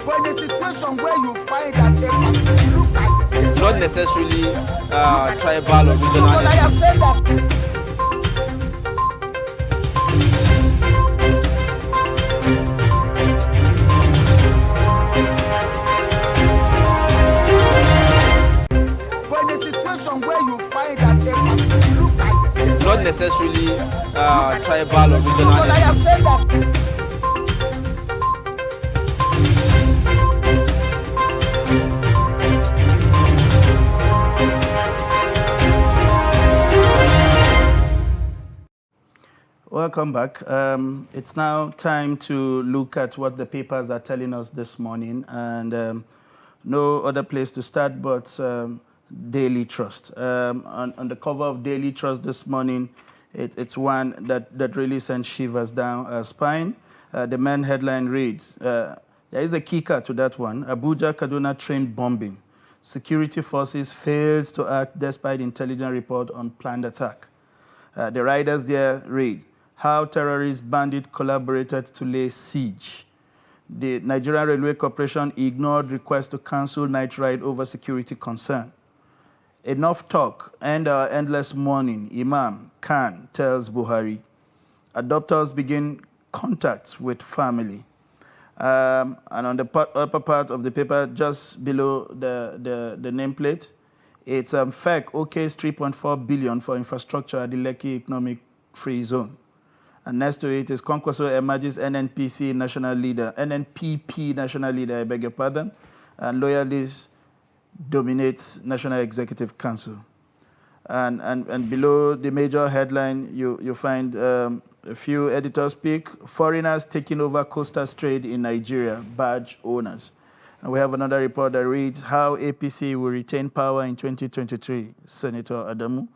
But in a situation where you find that a look at this, not necessarily tribal or regional. but I have said that. Where you find that a look at this, not necessarily tribal or regional. but I have said that. Welcome back. It's now time to look at what the papers are telling us this morning, and no other place to start but Daily Trust. On the cover of Daily Trust this morning, it's one that really sends shivers down our spine. The main headline reads, there is a kicker to that one, Abuja Kaduna train bombing. Security forces fails to act despite intelligence report on planned attack. The riders there read, how terrorist bandit collaborated to lay siege. The Nigerian Railway Corporation ignored request to cancel night ride over security concern. Enough talk, end our endless mourning, Imam Khan tells Buhari. Adopters begin contacts with family. And on the upper part of the paper, just below the nameplate, it's FEC okays 3.4 billion for infrastructure at the Lekki Economic Free Zone. And next to it is Kwankwaso emerges NNPP national leader, I beg your pardon, and loyalists dominate National Executive Council. And below the major headline, you find a few editors speak, foreigners taking over coastal trade in Nigeria, badge owners. And we have another report that reads, how APC will retain power in 2023, Senator Adamu.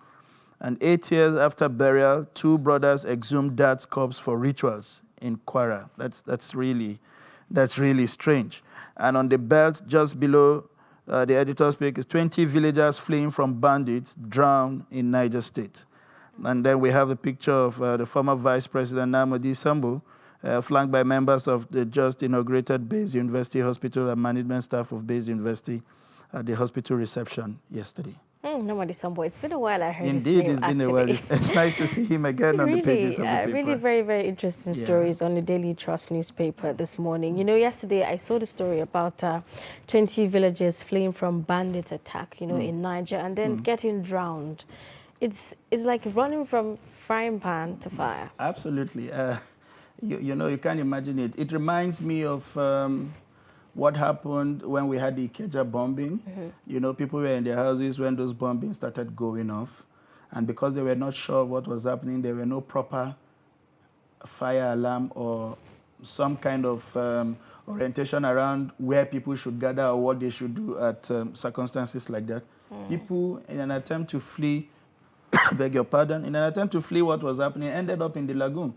And 8 years after burial, two brothers exhumed dad's corpse for rituals in Kwara. That's really strange. And on the belt just below the editor's pick is 20 villagers fleeing from bandits drowned in Niger State. And then we have a picture of the former Vice President Namadi Sambo, flanked by members of the just inaugurated Bayes University Hospital and management staff of Bayes University at the hospital reception yesterday. Namadi Sambo, it's been a while I heard his Indeed, name, it's been a while. It's nice to see him again on the pages of the paper. Really very, very interesting stories on the Daily Trust newspaper this morning. You know, yesterday I saw the story about 20 villagers fleeing from bandit attack, in Niger, and then getting drowned. It's like running from frying pan to fire. Absolutely. You can't imagine it. It reminds me of what happened when we had the Ikeja bombing. People were in their houses when those bombings started going off. And because they were not sure what was happening, there were no proper fire alarm or some kind of orientation around where people should gather or what they should do at circumstances like that. People, in an attempt to flee, beg your pardon, in an attempt to flee what was happening, ended up in the lagoon.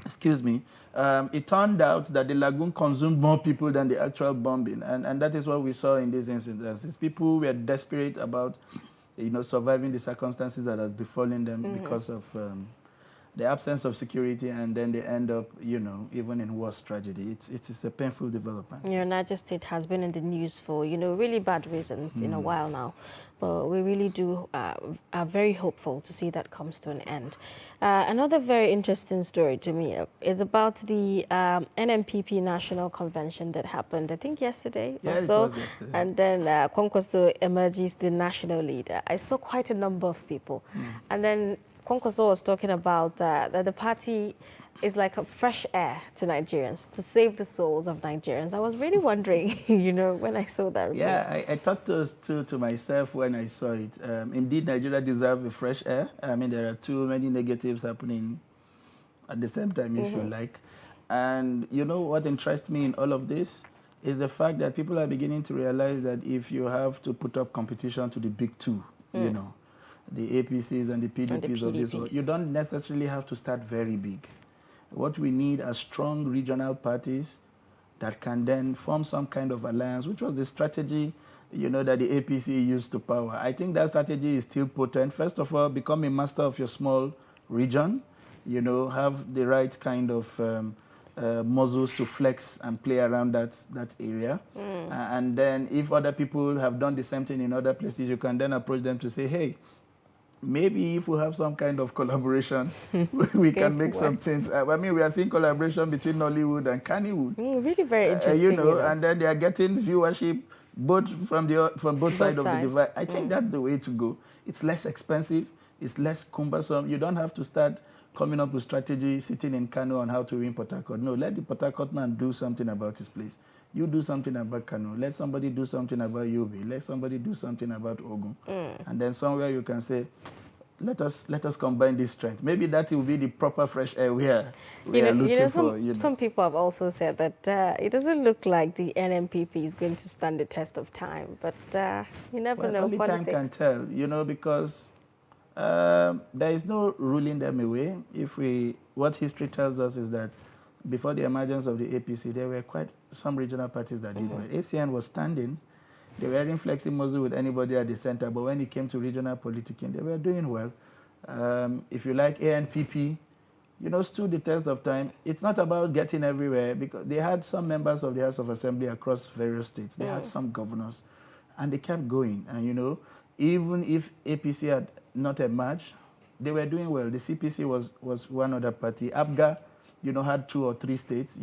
Excuse me. It turned out that the lagoon consumed more people than the actual bombing, and that is what we saw in these incidents. People were desperate about, surviving the circumstances that has befallen them because of the absence of security, and then they end up, even in worse tragedy. It is a painful development. Niger State has been in the news for, really bad reasons in a while now. But we really are very hopeful to see that comes to an end. Another very interesting story to me is about the NNPP National Convention that happened, I think, yesterday or so. It was yesterday. And then Kwankwaso emerges the national leader. I saw quite a number of people. And then Kwankwaso was talking about that the party is like a fresh air to Nigerians, to save the souls of Nigerians. I was really wondering, when I saw that report. Yeah, I thought to myself when I saw it. Indeed, Nigeria deserves a fresh air. I mean, there are too many negatives happening at the same time, if you like. And what interests me in all of this is the fact that people are beginning to realize that if you have to put up competition to the big two, the APCs and the PDPs of this world, you don't necessarily have to start very big. What we need are strong regional parties that can then form some kind of alliance, which was the strategy, that the APC used to power. I think that strategy is still potent. First of all, become a master of your small region, have the right kind of muscles to flex and play around that area. And then if other people have done the same thing in other places, you can then approach them to say, hey, maybe if we have some kind of collaboration, we can make some things. I mean, we are seeing collaboration between Nollywood and Kannywood. Really very interesting. And then they are getting viewership both from both sides of the divide. I think that's the way to go. It's less expensive. It's less cumbersome. You don't have to start coming up with strategy, sitting in Kano on how to win Port Harcourt. No, let the Port Harcourt man do something about his place. You do something about Kano. Let somebody do something about Yobe. Let somebody do something about Ogun. And then somewhere you can say, let us combine this strength. Maybe that will be the proper fresh air we are looking for. Some people have also said that it doesn't look like the NMPP is going to stand the test of time. But you never know. Only time can tell, because there is no ruling them away. What history tells us is that before the emergence of the APC, there were quite some regional parties that did well. ACN was standing. They weren't flexing muscle with anybody at the center, but when it came to regional politicking, they were doing well. If you like ANPP, stood the test of time. It's not about getting everywhere, because they had some members of the House of Assembly across various states. They had some governors, and they kept going. And, even if APC had not emerged, they were doing well. The CPC was one other party. ABGA, had 2 or 3 states,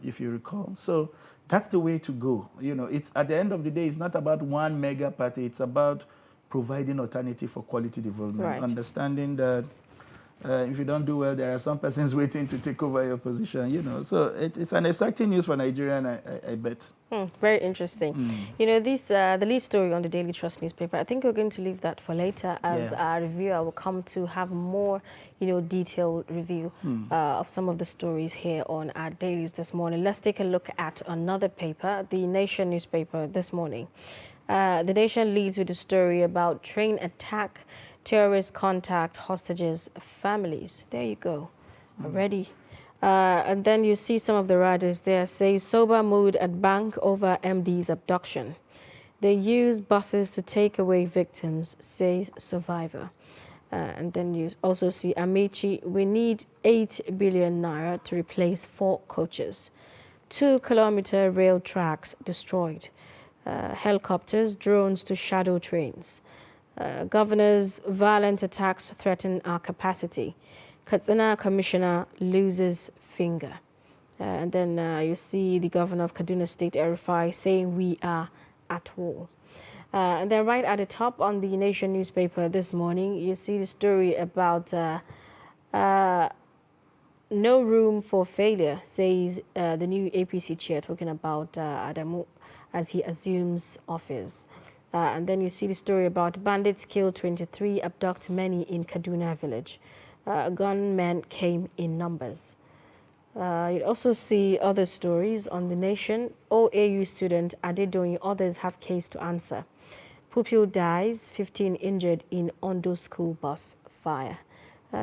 if you recall. So that's the way to go. It's at the end of the day, it's not about one mega party. It's about providing alternative for quality development. Right. Understanding that if you don't do well, there are some persons waiting to take over your position. So it's an exciting news for Nigeria, and I bet. Very interesting. The lead story on the Daily Trust newspaper, I think we're going to leave that for later, as our reviewer will come to have more, detailed review of some of the stories here on our dailies this morning. Let's take a look at another paper, the Nation newspaper this morning. The Nation leads with a story about train attack, terrorists contact hostages' families. There you go, already. And then you see some of the riders there say, sober mood at bank over MD's abduction. They use buses to take away victims, says survivor. And then you also see Amici, we need 8 billion naira to replace 4 coaches. 2-kilometer rail tracks destroyed. Helicopters, drones to shadow trains. Governors, violent attacks threaten our capacity. Katsina commissioner loses finger. And then you see the governor of Kaduna State, El-Rufai, saying we are at war. And then right at the top on the Nation newspaper this morning, you see the story about no room for failure, says the new APC chair, talking about Adamu as he assumes office. And then you see the story about bandits kill 23, abduct many in Kaduna village. Gunmen came in numbers. You also see other stories on the Nation. OAU student Adedoyin, others have case to answer. Pupil dies, 15 injured in Ondo school bus fire.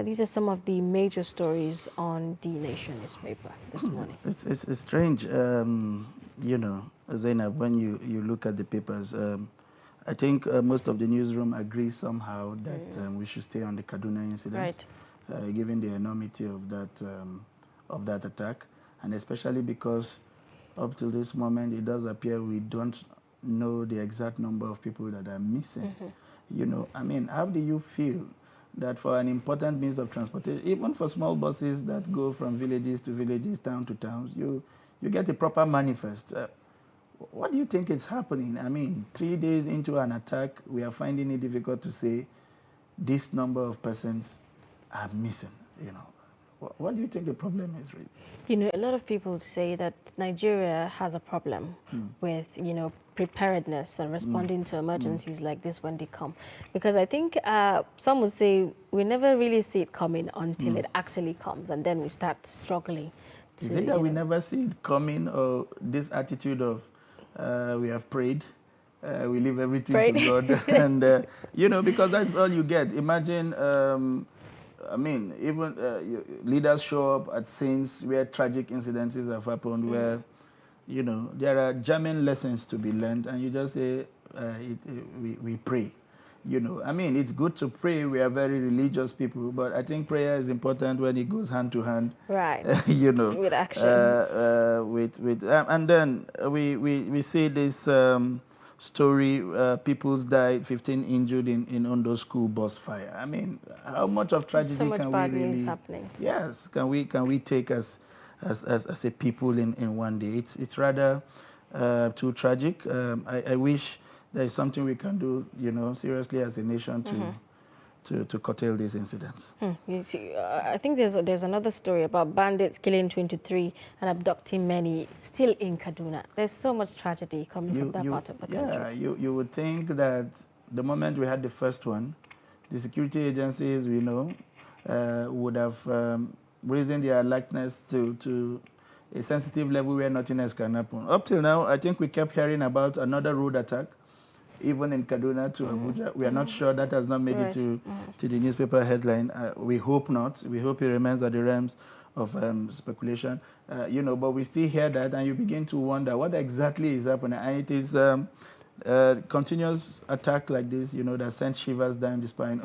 These are some of the major stories on the Nation newspaper this morning. It's strange, Zainab, when you look at the papers. I think most of the newsroom agree somehow that we should stay on the Kaduna incident, given the enormity of that attack, and especially because up to this moment it does appear we don't know the exact number of people that are missing. How do you feel that for an important means of transportation, even for small buses that go from villages to villages, town to towns, you get a proper manifest? What do you think is happening? 3 days into an attack, we are finding it difficult to say this number of persons are missing. What do you think the problem is, really? A lot of people say that Nigeria has a problem with, preparedness and responding to emergencies like this when they come. Because I think some would say we never really see it coming until it actually comes, and then we start struggling. Is it that we never see it coming, or this attitude of we have prayed, we leave everything to God, and because that's all you get. Imagine, even leaders show up at scenes where tragic incidents have happened, where there are German lessons to be learned, and you just say we pray. You know, I mean, it's good to pray. We are very religious people, but I think prayer is important when it goes hand to hand. Right. You know, With action. And then we see this story. People's died, 15 injured in Ondo school bus fire. I mean, how much of tragedy So much can bad we really? news happening. Yes, can we take as a people in one day? It's rather too tragic. I wish there is something we can do, you know, seriously as a nation to curtail these incidents. You see, I think there's another story about bandits killing 23 and abducting many still in Kaduna. There's so much tragedy coming from that part of the country. Yeah, you would think that the moment we had the first one, the security agencies, we know, would have risen their alertness to a sensitive level where nothing else can happen. Up till now, I think we kept hearing about another road attack, even in Kaduna to Abuja. We are not sure. That has not made it to the newspaper headline. We hope not. We hope it remains at the realms of speculation. You know, but we still hear that, and you begin to wonder what exactly is happening. And it is continuous attack like this, you know, that sends shivers down the spine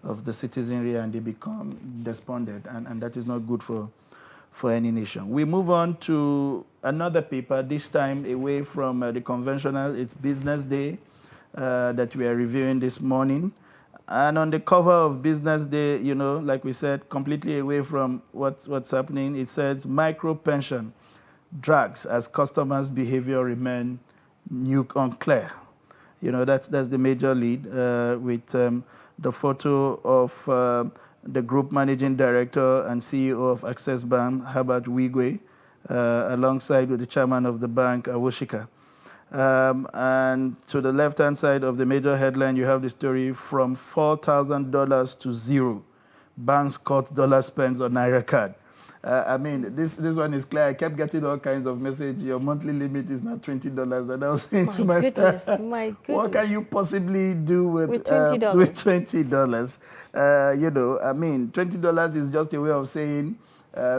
of the citizenry, and they become despondent, and that is not good for any nation. We move on to another paper, this time away from the conventional. It's Business Day that we are reviewing this morning. And on the cover of Business Day, you know, like we said, completely away from what's happening, it says micro pension drags as customers' behavior remain unclear. You know, that's the major lead with the photo of the group managing director and CEO of Access Bank, Herbert Wigwe, alongside with the chairman of the bank, Awoshika. And to the left-hand side of the major headline, you have the story from $4,000 to zero. Banks cut dollar spends on Naira card. I mean, this one is clear. I kept getting all kinds of messages. Your monthly limit is now $20. And I was saying to myself, what can you possibly do with $20? With $20? You know, I mean, $20 is just a way of saying,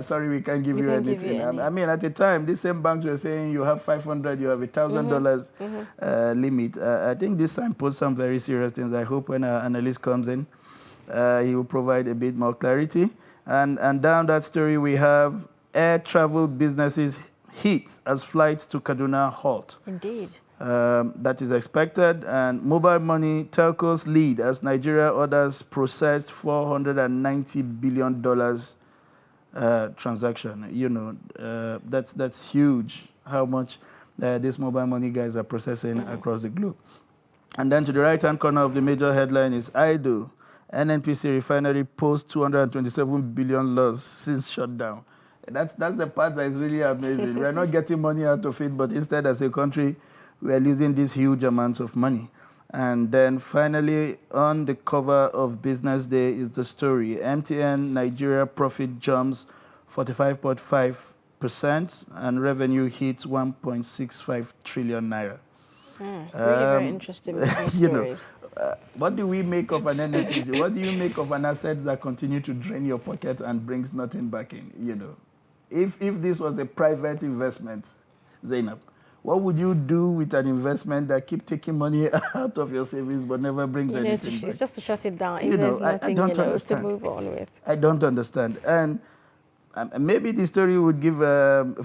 sorry, we can't give you anything. I mean, at the time, these same banks were saying you have $500, you have $1,000 limit. I think this signposts some very serious things. I hope when our analyst comes in, he will provide a bit more clarity. And down that story, we have air travel businesses hit as flights to Kaduna halt. Indeed. That is expected. And mobile money telcos lead as Nigeria orders processed $490 billion transaction. You know, that's huge. How much these mobile money guys are processing across the globe. And then to the right-hand corner of the major headline is IDO. NNPC refinery posts 227 billion loss since shutdown. That's the part that is really amazing. We are not getting money out of it, but instead, as a country, we are losing these huge amounts of money. And then finally, on the cover of Business Day is the story. MTN Nigeria profit jumps 45.5% and revenue hits 1.65 trillion naira. Really very interesting business you stories. know, what do we make of an NNPC? What do you make of an asset that continues to drain your pocket and brings nothing back in? You know, if this was a private investment, Zainab, what would you do with an investment that keeps taking money out of your savings but never brings anything back? It's just to shut it down. You If know, there's nothing, I don't to understand. move on with. I don't understand. And maybe the story would give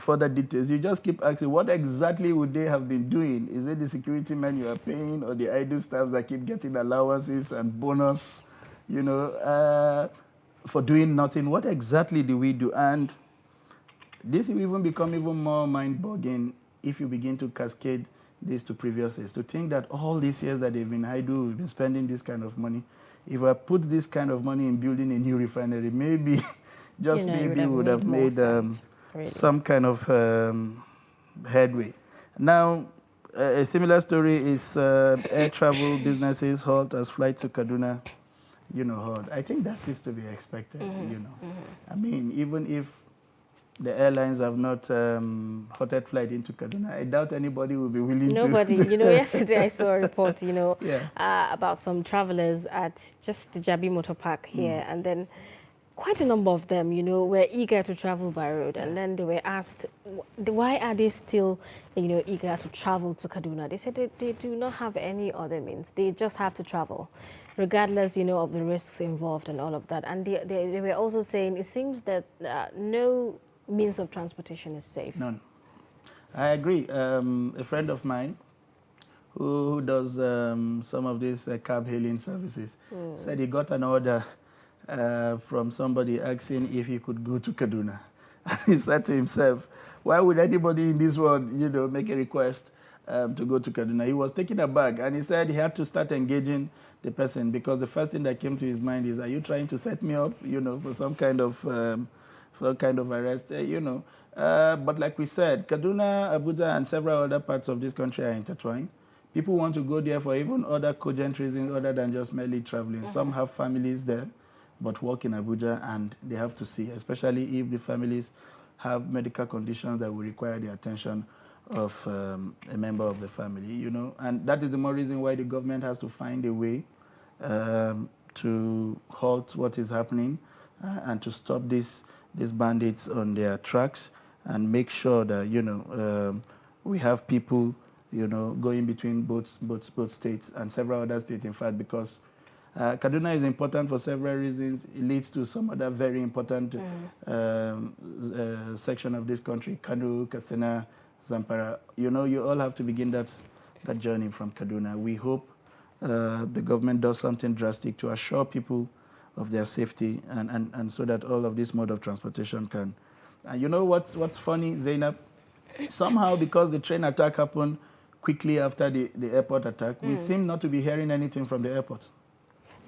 further details. You just keep asking, what exactly would they have been doing? Is it the security men you are paying or the idle staff that keep getting allowances and bonus, you know, for doing nothing? What exactly do we do? And this will even become even more mind-boggling if you begin to cascade this to previous years. To think that all these years that they've been idle, we've been spending this kind of money. If I put this kind of money in building a new refinery, maybe... just maybe would have made some kind of headway. Now, a similar story is air travel businesses halt as flights to Kaduna, you know, halt. I think that is to be expected, you know. I mean, even if the airlines have not halted flight into Kaduna, I doubt anybody will be willing to. Nobody. You know, yesterday I saw a report, you know, about some travelers at just the Jabi Motor Park here, and then quite a number of them, were eager to travel by road, and then they were asked, why are they still, eager to travel to Kaduna? They said they do not have any other means. They just have to travel, regardless, of the risks involved and all of that. And they were also saying it seems that no means of transportation is safe. None. I agree. A friend of mine who does some of these cab hailing services said he got an order from somebody asking if he could go to Kaduna. And he said to himself, why would anybody in this world, make a request to go to Kaduna? He was taken aback, and he said he had to start engaging the person, because the first thing that came to his mind is, are you trying to set me up, for some kind of arrest, But like we said, Kaduna, Abuja, and several other parts of this country are intertwined. People want to go there for even other cogent reasons other than just merely traveling. Some have families there, but work in Abuja, and they have to see, especially if the families have medical conditions that will require the attention of a member of the family, And that is the more reason why the government has to find a way to halt what is happening and to stop these bandits on their tracks, and make sure that, we have people, going between both states and several other states, in fact, because Kaduna is important for several reasons. It leads to some other very important section of this country, Kano, Katsina, Zamfara. You all have to begin that journey from Kaduna. We hope the government does something drastic to assure people of their safety, and so that all of this mode of transportation can. And you know what's funny, Zainab? Somehow, because the train attack happened quickly after the airport attack, we seem not to be hearing anything from the airport.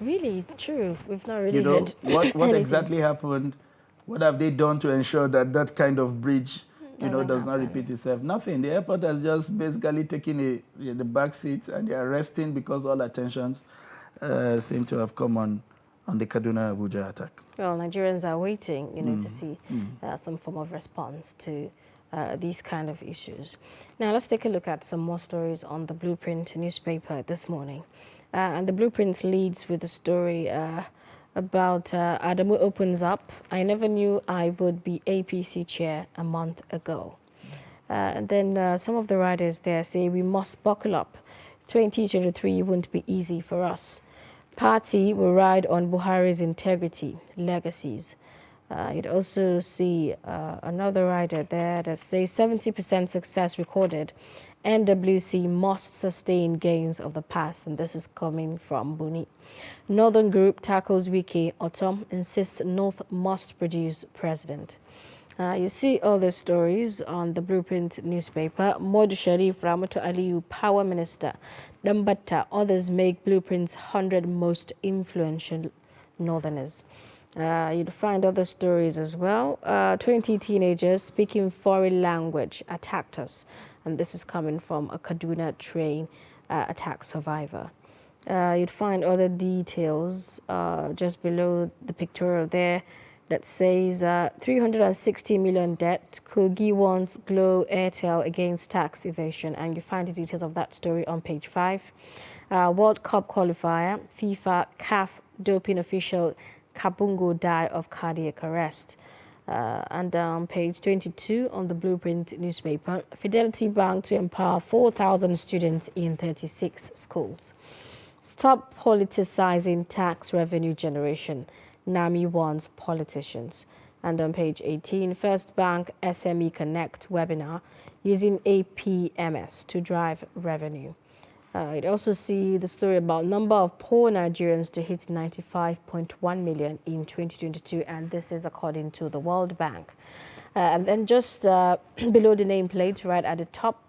Really? True. We've not really heard what exactly happened? What have they done to ensure that that kind of breach, does not repeat itself? Nothing. The airport has just basically taken the back seat, and they are resting because all attentions seem to have come on the Kaduna Abuja attack. Well, Nigerians are waiting, to see some form of response to these kind of issues. Now, let's take a look at some more stories on the Blueprint newspaper this morning. And the Blueprint leads with a story about Adamu opens up. I never knew I would be APC chair a month ago. And then some of the writers there say we must buckle up. 2023 won't be easy for us. Party will ride on Buhari's integrity, legacies. You'd also see another writer there that says 70% success recorded. NWC must sustain gains of the past, and this is coming from Buni. Northern Group tackles Wiki. Otom insists North must produce president. You see all the stories on the Blueprint newspaper. Mod Sharif Ramatu Aliyu, Power Minister. Dambata, others make Blueprint's 100 most influential Northerners. You'd find other stories as well. 20 teenagers speaking foreign language attacked us. And this is coming from a Kaduna train attack survivor. You'd find other details just below the pictorial there that says 360 million debt. Kogi warns Glo Airtel against tax evasion. And you find the details of that story on page 5. World Cup qualifier, FIFA, CAF doping official Kabungo die of cardiac arrest. And on page 22 on the Blueprint newspaper, Fidelity Bank to empower 4,000 students in 36 schools. Stop politicizing tax revenue generation. NAMI warns politicians. And on page 18, First Bank SME Connect webinar using APMS to drive revenue. You'd also see the story about number of poor Nigerians to hit 95.1 million in 2022, and this is according to the World Bank. And then just below the nameplate, right at the top,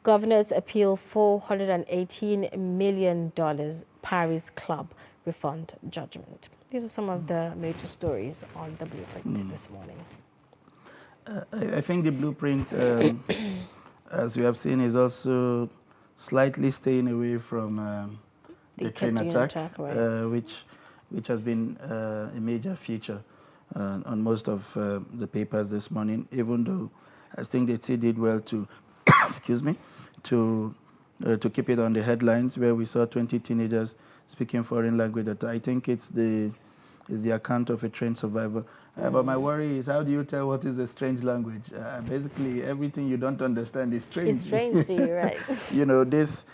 governors appeal $418 million Paris Club refund judgment. These are some of the major stories on the Blueprint this morning. I think the Blueprint, as we have seen, is also slightly staying away from the train attack, right? which has been a major feature on most of the papers this morning, even though I think they still did well to, excuse me, to keep it on the headlines, where we saw 20 teenagers speaking foreign language. That I think it's the is the account of a train survivor. But my worry is, how do you tell what is a strange language? Basically, everything you don't understand is strange. It's strange to you, right? You know, this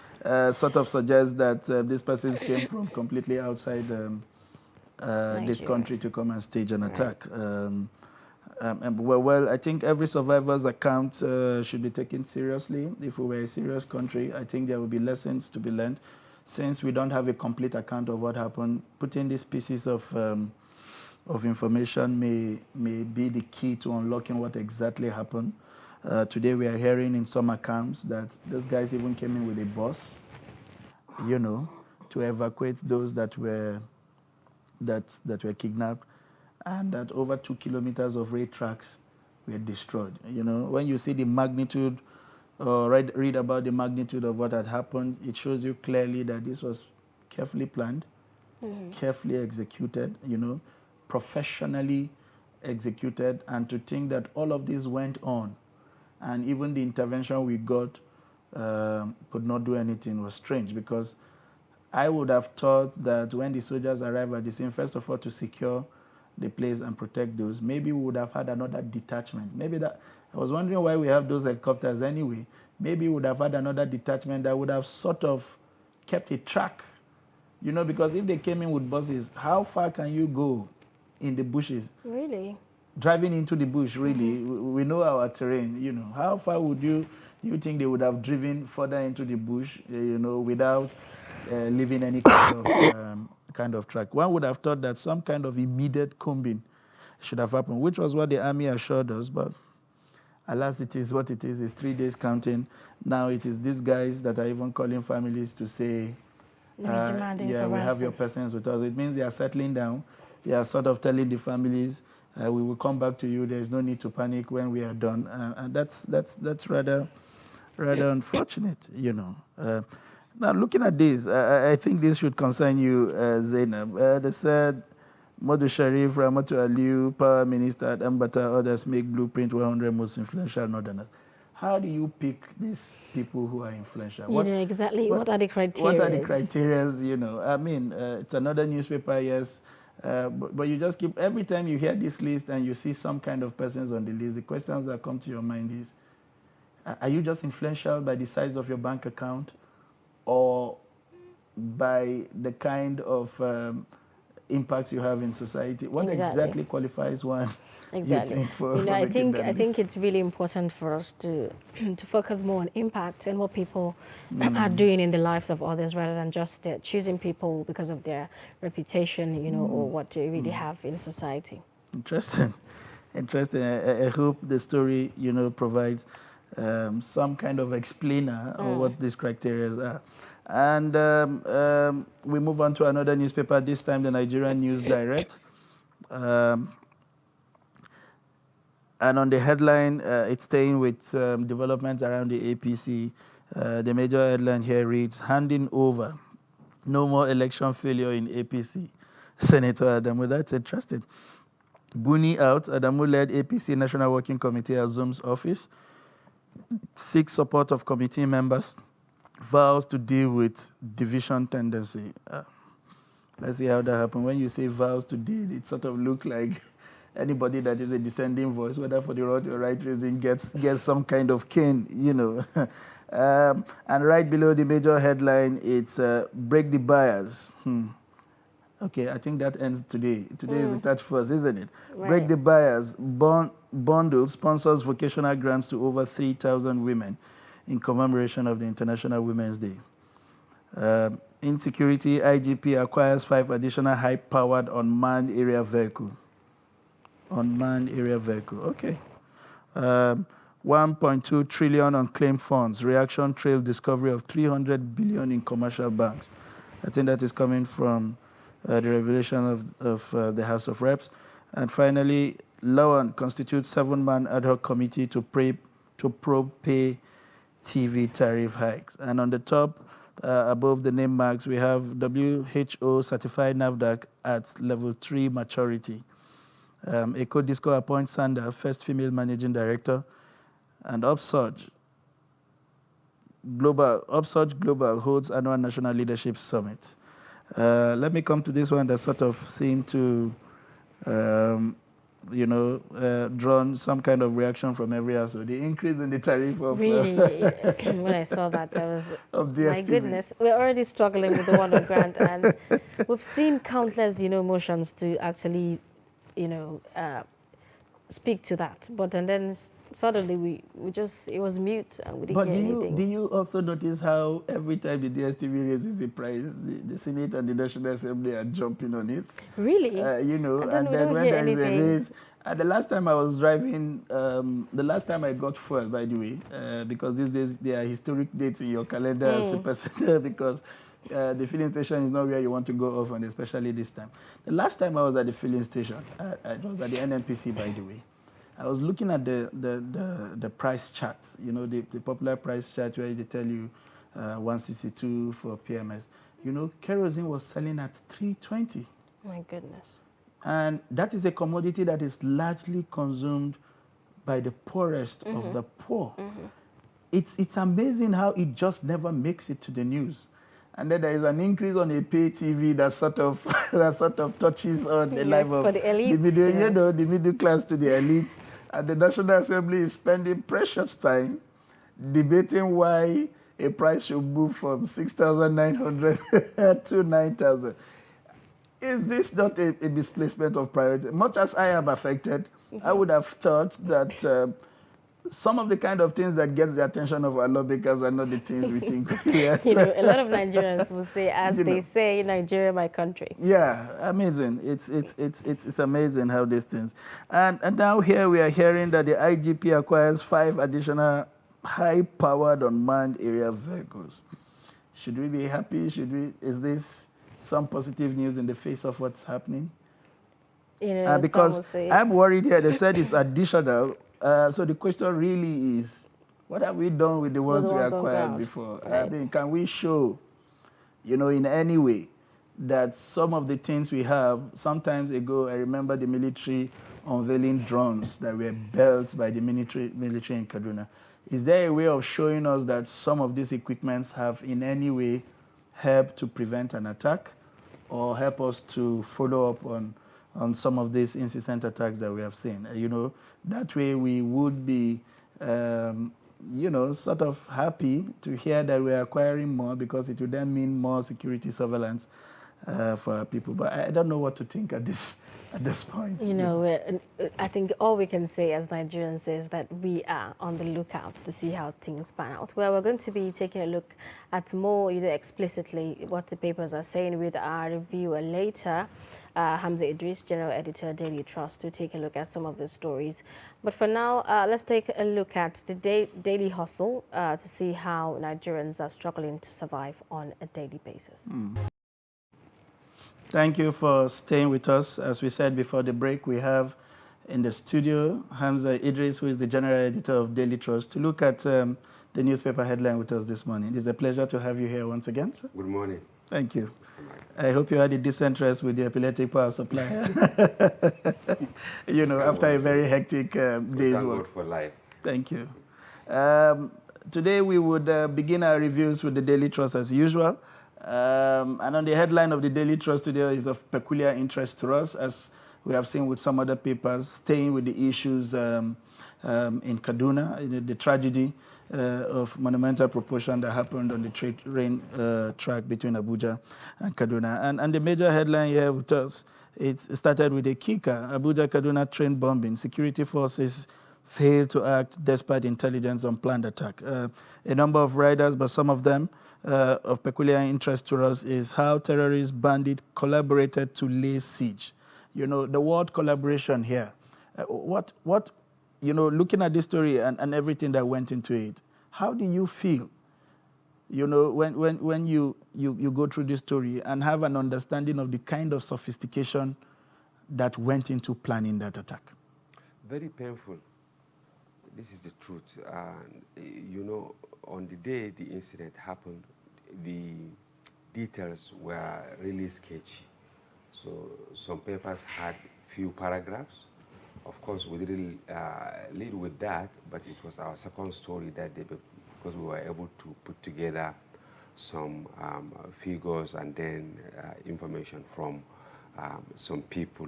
sort of suggests that these persons came from completely outside this Nigeria. country to come and stage an attack. Well, I think every survivor's account should be taken seriously. If we were a serious country, I think there will be lessons to be learned. Since we don't have a complete account of what happened, putting these pieces of information may be the key to unlocking what exactly happened. Today we are hearing in some accounts that those guys even came in with a bus, you know, to evacuate those that were kidnapped, and that over 2 kilometers of rail tracks were destroyed. You know, when you see the magnitude or read about the magnitude of what had happened, it shows you clearly that this was carefully planned, carefully executed, you know, professionally executed. And to think that all of this went on and even the intervention we got could not do anything was strange, because I would have thought that when the soldiers arrived at the scene, first of all, to secure the place and protect those, maybe we would have had another detachment. Maybe that, I was wondering why we have those helicopters anyway. Maybe we would have had another detachment that would have sort of kept a track, you know, because if they came in with buses, how far can you go in the bushes? Really? Driving into the bush, really, we know our terrain, you know. How far would you think they would have driven further into the bush, you know, without leaving any kind of track? One would have thought that some kind of immediate combing should have happened, which was what the army assured us, but alas, it is what it is. It's 3 days counting. Now it is these guys that are even calling families to say, yeah, we have your persons with us. It means they are settling down. They are sort of telling the families, we will come back to you. There is no need to panic when we are done. And that's rather unfortunate, you know. Now, looking at this, I think this should concern you, Zainab. They said Modu Sharif, Ramatu Aliu, Power Minister at Ambata, others make blueprint 100 most influential Northerners. How do you pick these people who are influential? You know exactly what are the criteria? What are the criteria? You know, I mean, it's another newspaper, yes, but you just keep, every time you hear this list and you see some kind of persons on the list, the questions that come to your mind is, are you just influential by the size of your bank account, or by the kind of impact you have in society? What exactly qualifies one? Exactly. You think, for I think it's really important for us to focus more on impact and what people are doing in the lives of others, rather than just choosing people because of their reputation, you know, or what they really have in society. Interesting. I hope the story, you know, provides some kind of explainer of what these criteria are. And we move on to another newspaper, this time the Nigerian News Direct. And on the headline, it's staying with developments around the APC. The major headline here reads, handing over, no more election failure in APC. Senator Adamu, that's interesting. Buni out, Adamu-led APC National Working Committee assumes office. Seeks support of committee members. Vows to deal with division tendency. Let's see how that happens. When you say vows to deal, it sort of looks like anybody that is a descending voice, whether for the right reason, gets some kind of cane, you know. And right below the major headline, it's break the bias. Okay, I think that ends today. Today is the 31st, isn't it? Right. Break the bias. Bundle sponsors vocational grants to over 3,000 women in commemoration of the International Women's Day. Insecurity, IGP acquires 5 additional high-powered unmanned area vehicle. Okay. 1.2 trillion unclaimed funds. Reaction trail discovery of 300 billion in commercial banks. I think that is coming from the revelation of the House of Reps. And finally, Lawan constitutes 7-man ad hoc committee to probe pay TV tariff hikes. And on the top, above the name marks, we have WHO certified NAFDAC at level 3 maturity. EcoDisco appoints Sanda, first female managing director, and Upsurge Global holds annual National Leadership Summit. Let me come to this one that sort of seemed to, um, drawn some kind of reaction from every household. The increase in the tariff of Really, when I saw that, I was, of my DSTV. goodness, we're already struggling with the 100 grand, and we've seen countless, motions to actually, speak to that. But and then suddenly we just, it was mute and we didn't But hear anything. do you also notice how every time the DSTV raises the price, the Senate and the National Assembly are jumping on it? Really? And then we then don't when hear there is a anything. raise, the last time I was driving, the last time I got fuel, by the way, because these days there are historic dates in your calendar as a person, because the filling station is not where you want to go often, especially this time. The last time I was at the filling station, it was at the NNPC, by the way. I was looking at the price chart, the popular price chart where they tell you 162 for PMS. Kerosene was selling at 320. My goodness. And that is a commodity that is largely consumed by the poorest of the poor. It's amazing how it just never makes it to the news. And then there is an increase on a pay TV that sort of touches on the life of for the elite, the middle class to the elite. And the National Assembly is spending precious time debating why a price should move from 6,900 to 9,000. Is this not a misplacement of priority? Much as I am affected, I would have thought that some of the kind of things that get the attention of our lawmakers are not the things we think. A lot of Nigerians will say, as they say, Nigeria, my country. Yeah, amazing. It's amazing how these things. And now here we are hearing that the IGP acquires 5 additional high-powered unmanned aerial vehicles. Should we be happy? Is this some positive news in the face of what's happening? Because I'm worried here. They said it's additional. So the question really is, what have we done with the ones we acquired before? Right. I mean, can we show, in any way that some of the things we have, sometimes ago, I remember the military unveiling drones that were built by the military in Kaduna. Is there a way of showing us that some of these equipments have in any way helped to prevent an attack or help us to follow up on some of these incessant attacks that we have seen? That way we would be, sort of happy to hear that we're acquiring more, because it would then mean more security surveillance for our people. But I don't know what to think at this point. I think all we can say as Nigerians is that we are on the lookout to see how things pan out. Well, we're going to be taking a look at more, explicitly what the papers are saying with our reviewer later. Hamza Idris, General Editor, Daily Trust, to take a look at some of the stories. But for now, let's take a look at the daily hustle to see how Nigerians are struggling to survive on a daily basis. Thank you for staying with us. As we said before the break, we have in the studio Hamza Idris, who is the General Editor of Daily Trust, to look at the newspaper headline with us this morning. It's a pleasure to have you here once again, sir. Good morning. Thank you. I hope you had a decent rest with the epileptic power supply. After a very hectic day's work. Thank God for life. Thank you. Today we would begin our reviews with the Daily Trust as usual. And on the headline of the Daily Trust today is of peculiar interest to us, as we have seen with some other papers, staying with the issues in Kaduna, the tragedy of monumental proportion that happened on the train track between Abuja and Kaduna. And the major headline here with us, it started with a kicker: Abuja-Kaduna train bombing. Security forces failed to act despite intelligence on planned attack. A number of riders, but some of them of peculiar interest to us is how terrorist bandits collaborated to lay siege. The word collaboration here. Looking at this story and everything that went into it, how do you feel, when you go through this story and have an understanding of the kind of sophistication that went into planning that attack? Very painful. This is the truth. And, on the day the incident happened, the details were really sketchy. So some papers had few paragraphs. Of course, we didn't lead with that, but it was our second story that day, because we were able to put together some figures and then information from some people.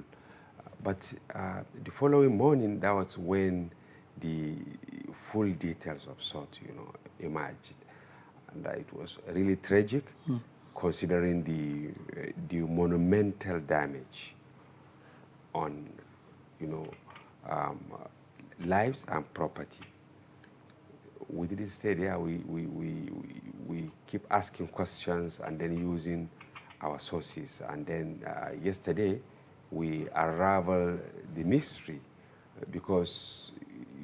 But the following morning, that was when the full details of SWOT, emerged. And it was really tragic, considering the monumental damage on, lives and property. We didn't stay there. We keep asking questions and then using our sources. And then yesterday, we unraveled the mystery because,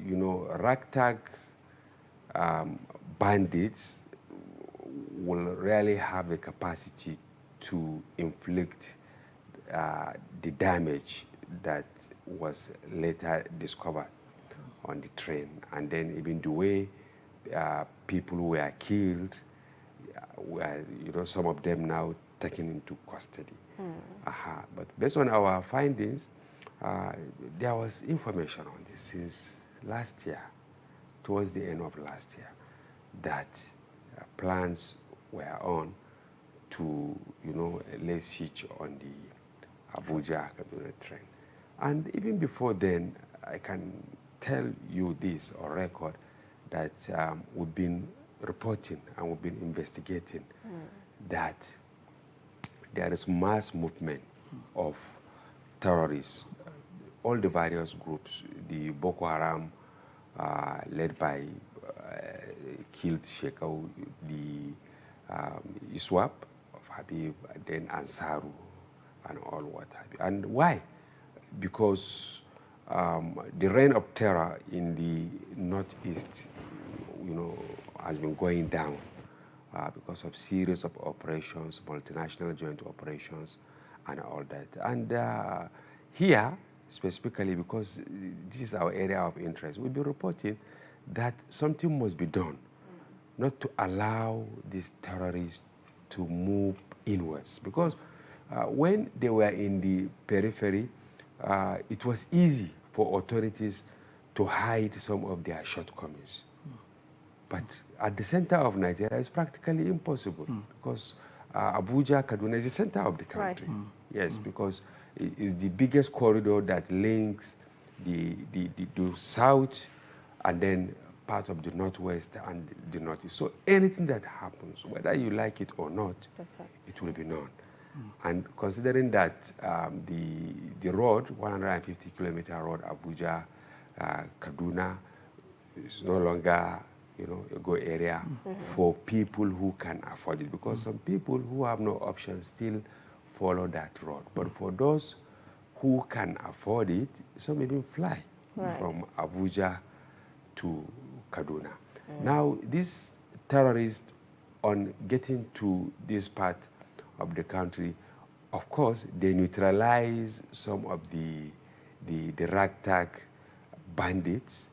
ragtag bandits will rarely have the capacity to inflict the damage that was later discovered on the train. And then even the way people were killed, were, some of them now taken into custody. But based on our findings, there was information on this since last year, towards the end of last year, that plans were on to, lay siege on the Abuja-Kaduna train. And even before then, I can tell you this on record that we've been reporting and we've been investigating that there is mass movement of terrorists, all the various groups, the Boko Haram, led by killed Shekau, the ISWAP of Habib, and then Ansaru, and all what have you. And why? Because the reign of terror in the Northeast, has been going down because of series of operations, multinational joint operations, and all that. And here, specifically, because this is our area of interest, we'll be reporting that something must be done, not to allow these terrorists to move inwards. Because when they were in the periphery, it was easy for authorities to hide some of their shortcomings. But at the center of Nigeria, it's practically impossible because Abuja, Kaduna is the center of the country. Right. Yes, because it is the biggest corridor that links the south and then part of the northwest and the northeast. So anything that happens, whether you like it or not, it will be known. And considering that the road, 150-kilometer road, Abuja, Kaduna, is no longer, a go area for people who can afford it. Because some people who have no option still follow that road. But for those who can afford it, some even fly from Abuja to Kaduna. Now, these terrorists, on getting to this part of the country, of course, they neutralize some of the ragtag bandits,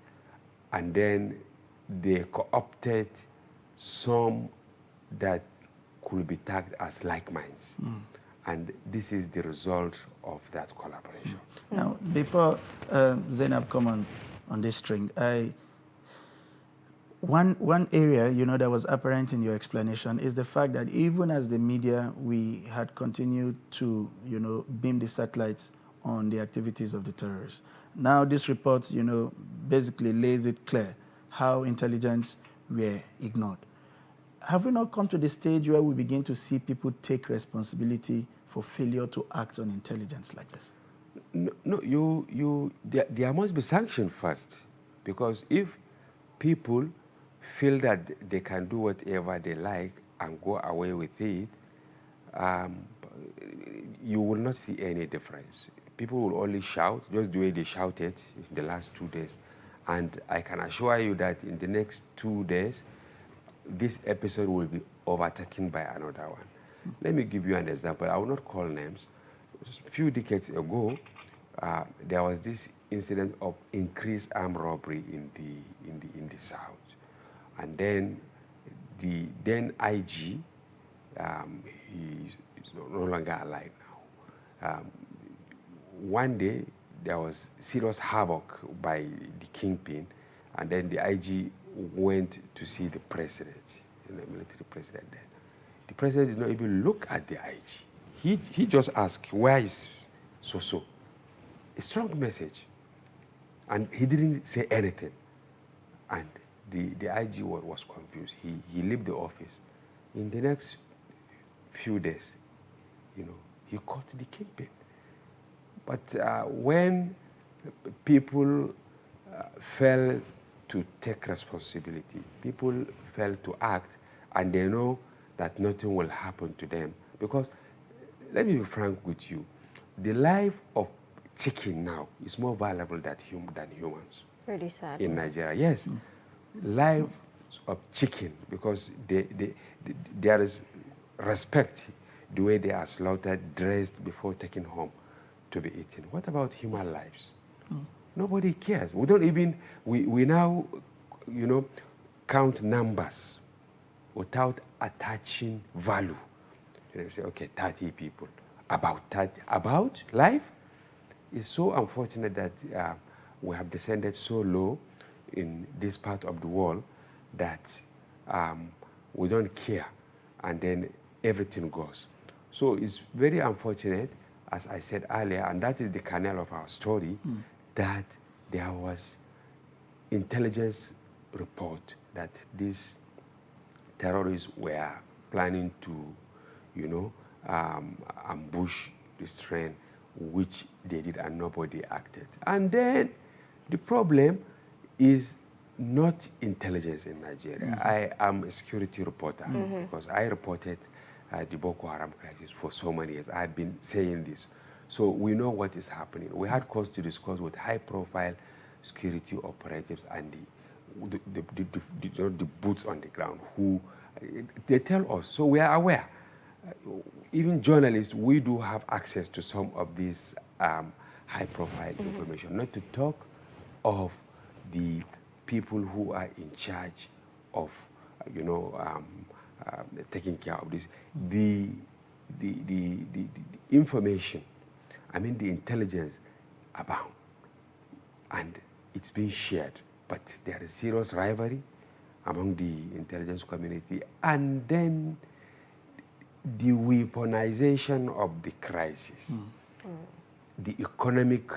and then they co-opted some that could be tagged as like minds. And this is the result of that collaboration. Now, before Zainab come on this string, one area, that was apparent in your explanation is the fact that even as the media, we had continued to, beam the satellites on the activities of the terrorists. Now this report, basically lays it clear how intelligence were ignored. Have we not come to the stage where we begin to see people take responsibility for failure to act on intelligence like this? No, there must be sanction first, because if people feel that they can do whatever they like and go away with it, you will not see any difference. People will only shout, just the way they shouted in the last 2 days. And I can assure you that in the next 2 days, this episode will be overtaken by another one. Let me give you an example. I will not call names. A few decades ago, there was this incident of increased armed robbery in the south. And then the then IG, he is no longer alive now. One day, there was serious havoc by the kingpin, and then the IG went to see the president, the military president then. The president did not even look at the IG. He just asked, where is so-so? A strong message. And he didn't say anything. And the IG was confused. He left the office. In the next few days, he caught the kingpin. But when people fail to take responsibility, people fail to act, and they know that nothing will happen to them. Because, let me be frank with you, the life of chicken now is more valuable than humans. Really sad. In Nigeria, yes. Life of chicken, because there is respect the way they are slaughtered, dressed before taken home to be eaten. What about human lives? Nobody cares. We don't even, we now, count numbers without attaching value. You say, okay, 30 people. About life? It's so unfortunate that we have descended so low in this part of the world that we don't care, and then everything goes. So it's very unfortunate, as I said earlier, and that is the kernel of our story, that there was intelligence report that these terrorists were planning to, ambush this train, which they did, and nobody acted. And then the problem is not intelligence in Nigeria. I am a security reporter because I reported the Boko Haram crisis for so many years. I've been saying this. So we know what is happening. We had cause to discuss with high-profile security operatives and the boots on the ground who, they tell us, so we are aware. Even journalists, we do have access to some of this high-profile information, not to talk of the people who are in charge of, taking care of this. The information, I mean the intelligence abound, and it's being shared. But there is serious rivalry among the intelligence community, and then the weaponization of the crisis, the economic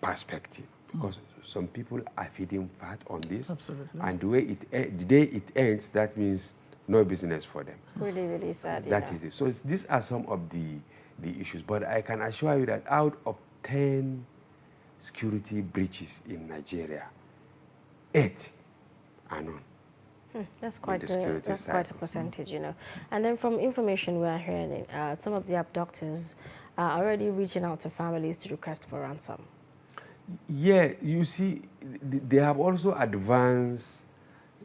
perspective, because some people are feeding fat on this. Absolutely. And the day it ends, that means no business for them. Really, really sad. That is it. So these are some of the issues. But I can assure you that out of 10 security breaches in Nigeria, 8 are known. That's quite the quite a percentage, And then from information we are hearing, some of the abductors are already reaching out to families to request for ransom. Yeah, you see, they have also advanced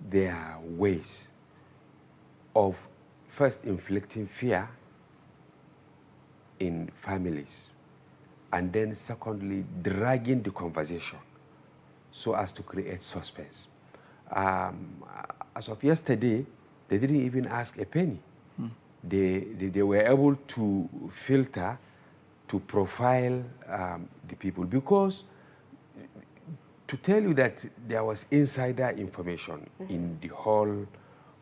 their ways of first inflicting fear in families, and then secondly, dragging the conversation so as to create suspense. As of yesterday, they didn't even ask a penny. They were able to filter, to profile the people, because to tell you that there was insider information in the whole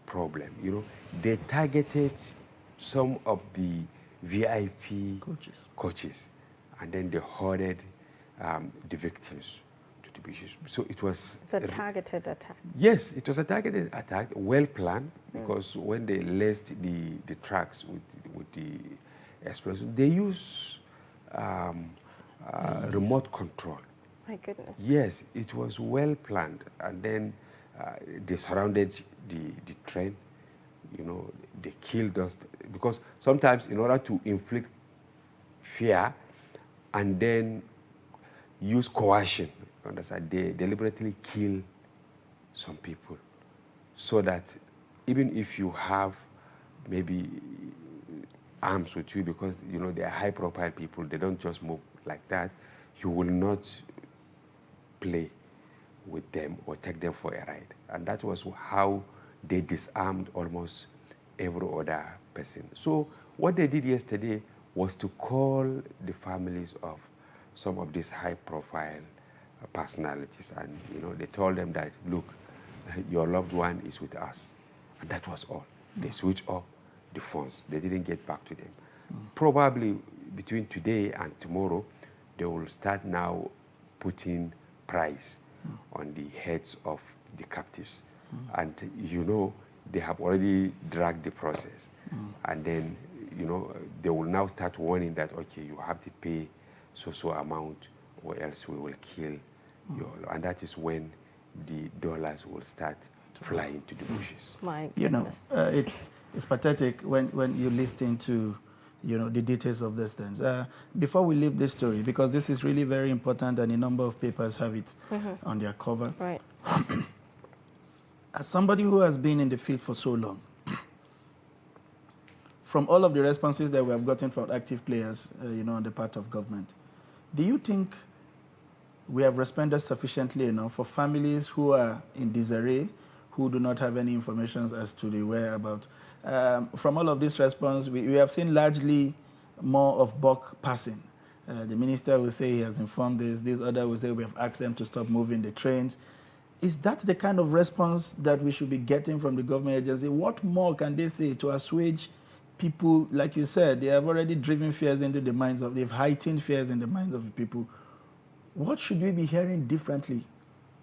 problem, they targeted some of the VIP coaches, and then they hoarded the victims to the beaches. So it was a targeted attack. Yes, it was a targeted attack, well planned, because when they laced the tracks with the explosives, they used remote control. My goodness. Yes, it was well planned, and then they surrounded the train. They killed us, because sometimes in order to inflict fear and then use coercion, understand, they deliberately kill some people, so that even if you have maybe arms with you, because they are high-profile people, they don't just move like that, you will not play with them or take them for a ride. And that was how they disarmed almost every other person. So what they did yesterday was to call the families of some of these high-profile personalities, and they told them that, look, your loved one is with us, and that was all. They switched off the funds. They didn't get back to them. Probably between today and tomorrow, they will start now putting price on the heads of the captives. And you know, they have already dragged the process. And then, you know, they will now start warning that, okay, you have to pay so amount or else we will kill you all. And that is when the dollars will start flying to the bushes. My You know, goodness. it's pathetic when you listen to, you know, the details of these things. Before we leave this story, because this is really very important and a number of papers have it on their cover. Right. As somebody who has been in the field for so long, from all of the responses that we have gotten from active players, you know, on the part of government, do you think we have responded sufficiently enough for families who are in disarray, who do not have any information as to the whereabouts? From all of this response, we have seen largely more of buck passing. The minister will say he has informed this other will say we have asked them to stop moving the trains. Is that the kind of response that we should be getting from the government agency? What more can they say to assuage people? Like you said, they have already driven fears into the minds of, they've heightened fears in the minds of the people. What should we be hearing differently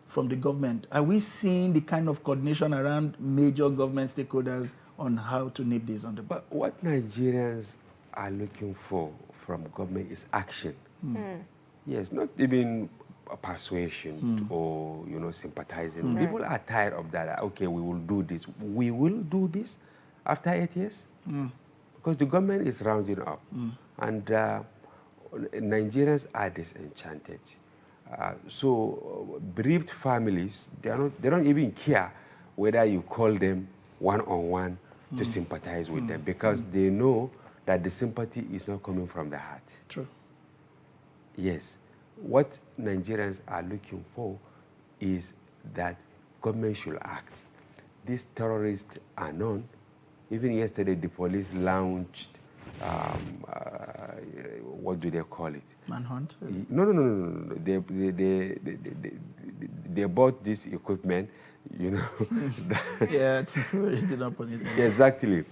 from the government? Are we seeing the kind of coordination around major government stakeholders on how to nip this on the bud? But what Nigerians are looking for from government is action. Yes, not even a persuasion or, you know, sympathizing. People are tired of that. Okay, we will do this. We will do this after 8 years? Because the government is rounding up. And Nigerians are disenchanted. So bereaved families, they don't even care whether you call them one-on-one to sympathize with them, because they know that the sympathy is not coming from the heart. True. Yes. What Nigerians are looking for is that government should act. These terrorists are known. Even yesterday, the police launched, what do they call it? Manhunt? No. They bought this equipment, you know. Yeah, they did not put it in. Exactly.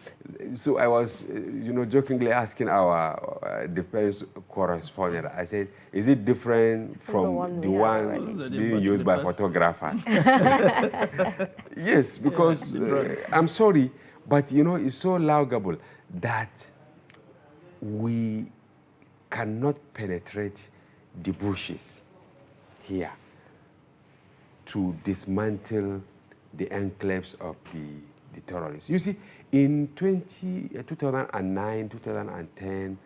So I was, you know, jokingly asking our defense correspondent, I said, is it different from the one already. being used by photographers? Yes, because I'm sorry, but, you know, it's so laugable that we cannot penetrate the bushes here to dismantle the enclaves of the terrorists. You see, in 2009, 2010,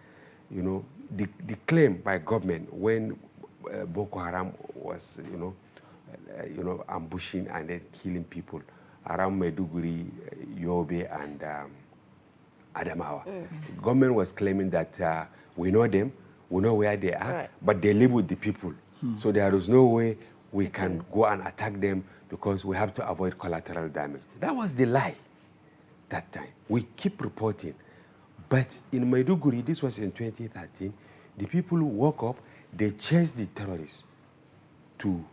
you know, the claim by government when Boko Haram was, you know, ambushing and then killing people around Maiduguri, Yobe, and Adamawa. Government was claiming that we know them, we know where they are, but they live with the people. So there is no way we can go and attack them because we have to avoid collateral damage. That was the lie that time. We keep reporting. But in Maiduguri, this was in 2013, the people who woke up, they chased the terrorists to,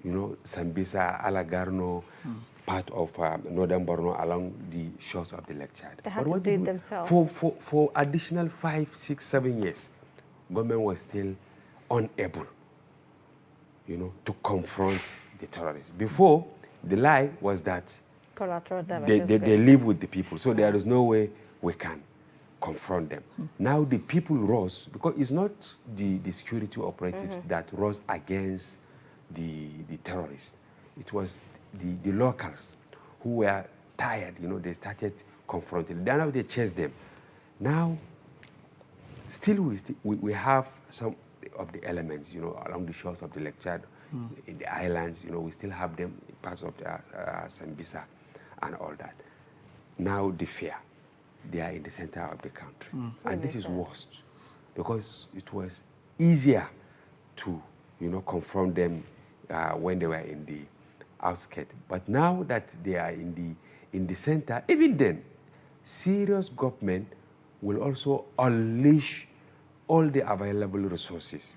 you know, Sambisa, Alagarno, part of northern Borno along the shores of the Lake Chad. They had But to do it themselves. For additional 5, 6, 7 years, government was still unable, you know, to confront the terrorists. Before, the lie was that Collateral damage. they live with the people, so there is no way we can confront them. Now the people rose, because it's not the security operatives that rose against the terrorists. It was the locals who were tired, you know, they started confronting. Then now they chased them. Now, still we have some of the elements, you know, along the shores of the Lake Chad, in the islands, you know, we still have them in parts of the Sambisa and all that. Now the fear, they are in the center of the country. And this is worst, because it was easier to, you know, confront them when they were in the outskirts. But now that they are in the center, even then, serious government will also unleash all the available resources,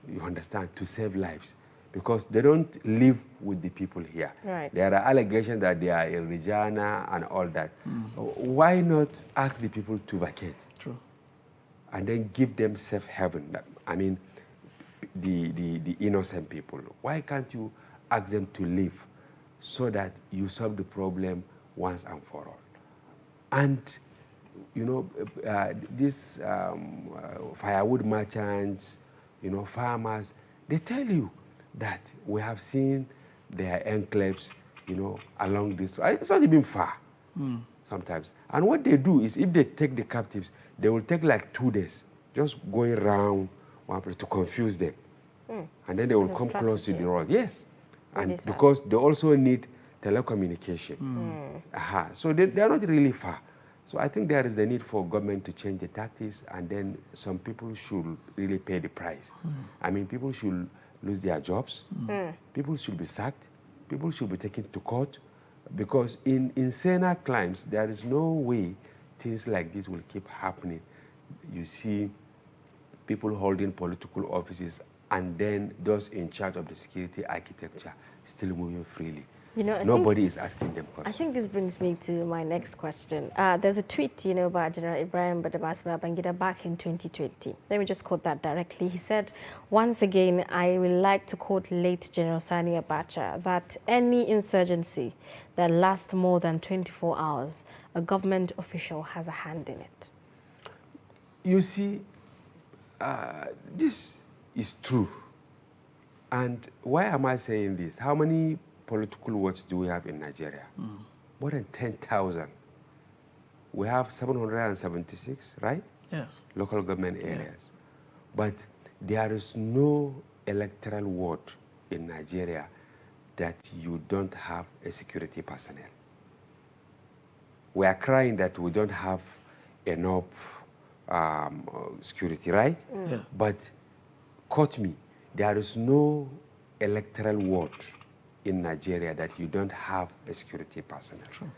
you understand, to save lives. because they don't live with the people here. Right. There are allegations that they are in Regina and all that. Why not ask the people to vacate? True. And then give them safe haven. I mean, the innocent people. Why can't you ask them to leave so that you solve the problem once and for all? And, you know, these firewood merchants, you know, farmers, they tell you that we have seen their enclaves, you know, along this. It's not even far sometimes. And what they do is if they take the captives, they will take like 2 days just going around one place to confuse them. And then they will come close to the road. Yes. And because they also need telecommunication. So they are not really far. So I think there is the need for government to change the tactics, and then some people should really pay the price. I mean, people should lose their jobs. People should be sacked. People should be taken to court, because in saner climes, there is no way things like this will keep happening. You see people holding political offices, and then those in charge of the security architecture still moving freely. You know, Nobody is asking them questions. I think this brings me to my next question. There's a tweet, you know, by General Ibrahim Badamasi Babangida back in 2020. Let me just quote that directly. He said, "Once again, I would like to quote late General Sani Abacha that any insurgency that lasts more than 24 hours, a government official has a hand in it." You see, this is true. And why am I saying this? How many political wards do we have in Nigeria? More than 10,000. We have 776, right? Yes. Local government areas. But there is no electoral ward in Nigeria that you don't have a security personnel. We are crying that we don't have enough security, right? Yeah. But quote me, there is no electoral ward in Nigeria that you don't have a security personnel. Sure.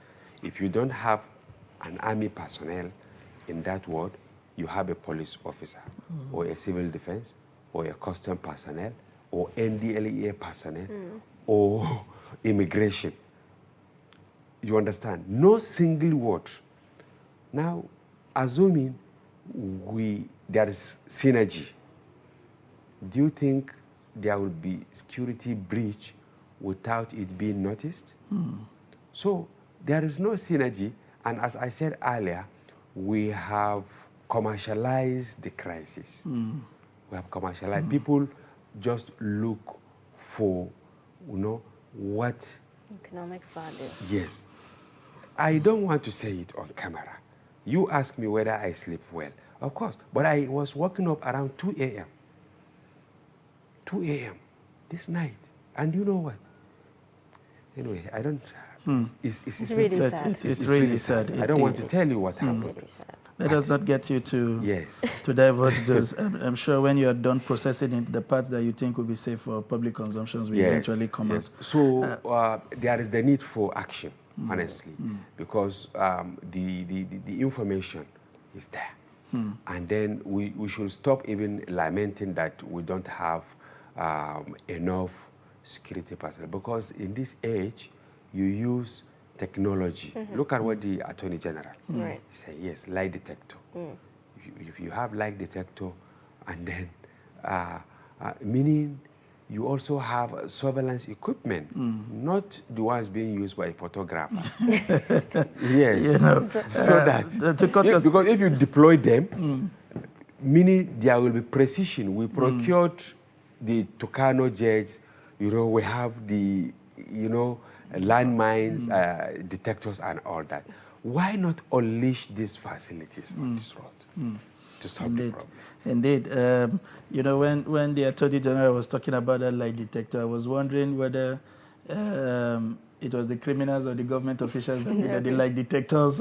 If you don't have an army personnel in that ward, you have a police officer or a civil defense or a custom personnel or NDLEA personnel or immigration. You understand? No single ward. Now, assuming there is synergy, do you think there will be security breach without it being noticed? So there is no synergy, and as I said earlier, we have commercialized the crisis. We have commercialized. People just look for, you know, what? Economic value. Yes. I don't want to say it on camera. You ask me whether I sleep well. Of course, but I was waking up around 2 a.m. 2 a.m. this night. And you know what? Anyway, I don't... It's really sad. It's really sad. I don't want to tell you what happened. Really sad. Let us not get you to Yes. to divulge those. I'm sure when you are done processing it, the parts that you think will be safe for public consumptions will eventually come out. So there is the need for action, honestly, because the information is there. And then we should stop even lamenting that we don't have enough security personnel, because in this age, you use technology. Look at what the Attorney General said. Yes, lie detector. If you have lie detector, and then meaning you also have surveillance equipment, not the ones being used by photographers. Yes, You know, so that because if you deploy them, meaning there will be precision. We procured the Tucano jets. You know, we have the, you know, landmines, detectors, and all that. Why not unleash these facilities on this road to solve the problem? Indeed. You know, when the Attorney General was talking about that lie detector, I was wondering whether it was the criminals or the government officials that needed the lie detectors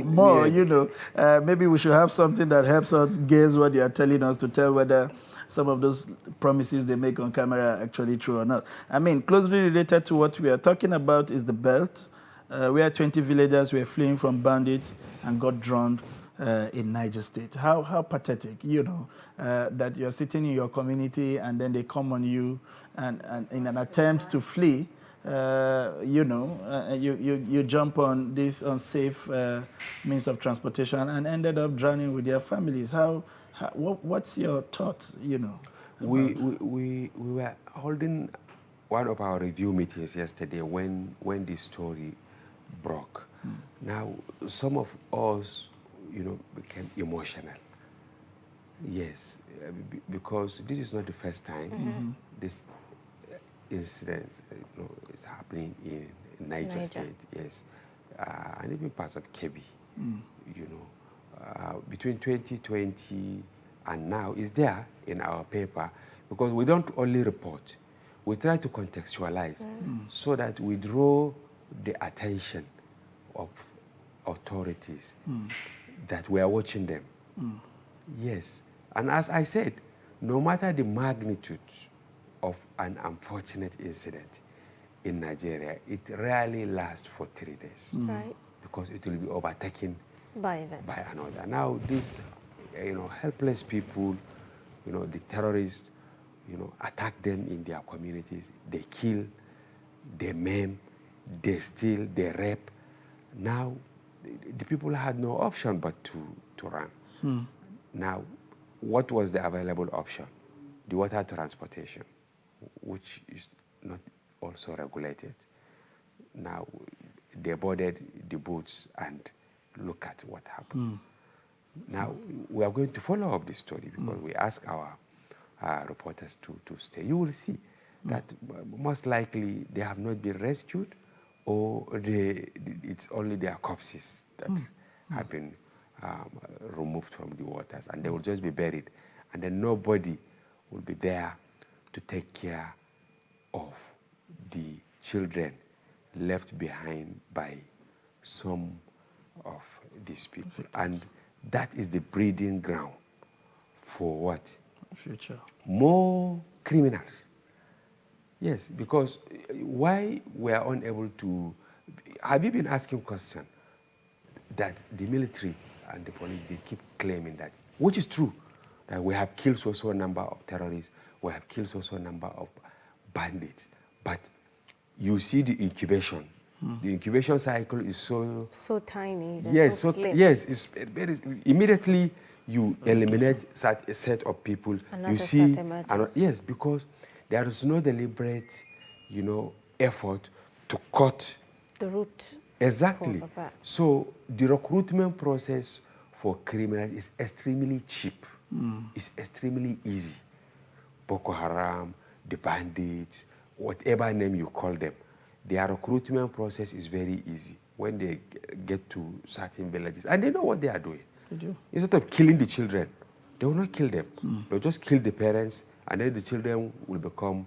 more, you know. Maybe we should have something that helps us gauge what they are telling us to tell whether some of those promises they make on camera are actually true or not. I mean, closely related to what we are talking about is the belt, where 20 villagers were fleeing from bandits and got drowned in Niger State. How pathetic, that you're sitting in your community and then they come on you and in an attempt to flee, you jump on this unsafe means of transportation and ended up drowning with their families. What's your thoughts, We were holding one of our review meetings yesterday when this story broke. Now, some of us, became emotional. Yes, because this is not the first time this incident, is happening in Niger State. Yes, and even parts of Kebbi. Between 2020 and now is there in our paper, because we don't only report, we try to contextualize so that we draw the attention of authorities that we are watching them. Yes, and as I said, no matter the magnitude of an unfortunate incident in Nigeria, it rarely lasts for 3 days. Right. Because it will be overtaken by another. Now, these, helpless people, the terrorists, attack them in their communities. They kill, they maim, they steal, they rape. Now, the people had no option but to run. Now, what was the available option? The water transportation, which is not also regulated. Now, they boarded the boats and look at what happened. Now, we are going to follow up this story because we ask our reporters to stay. You will see that most likely they have not been rescued, or it's only their corpses that have been removed from the waters, and they will just be buried. And then nobody will be there to take care of the children left behind by some of these people. And that is the breeding ground for what? Future. More criminals. Yes, because why we are unable to... Have you been asking questions that the military and the police, they keep claiming that, which is true, that we have killed so a number of terrorists, we have killed so a number of bandits, but you see the incubation. The incubation cycle is so tiny. Yes, so slim. yes. It's very, immediately you eliminate a set of people. Another you see, set emerges. yes, because there is no deliberate, effort to cut the root. Exactly. Of that. So the recruitment process for criminals is extremely cheap. It's extremely easy. Boko Haram, the bandits, whatever name you call them, their recruitment process is very easy when they get to certain villages. And they know what they are doing. They do. Instead of killing the children, they will not kill them. They'll just kill the parents, and then the children will become,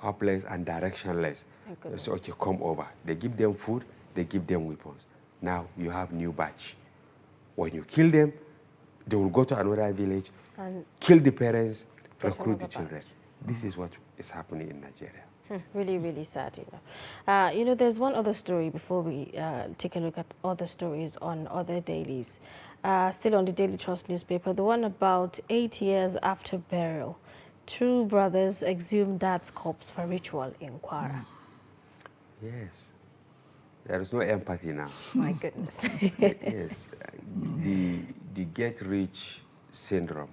helpless and directionless. They say, okay, come over. They give them food, they give them weapons. Now you have new batch. When you kill them, they will go to another village, and kill the parents, recruit the children. This is what is happening in Nigeria. Really, really sad, there's one other story before we take a look at other stories on other dailies. Still on the Daily Trust newspaper, the one about 8 years after burial, two brothers exhume dad's corpse for ritual in Kwara. Yes. There is no empathy now. My goodness. Yes. The get-rich syndrome.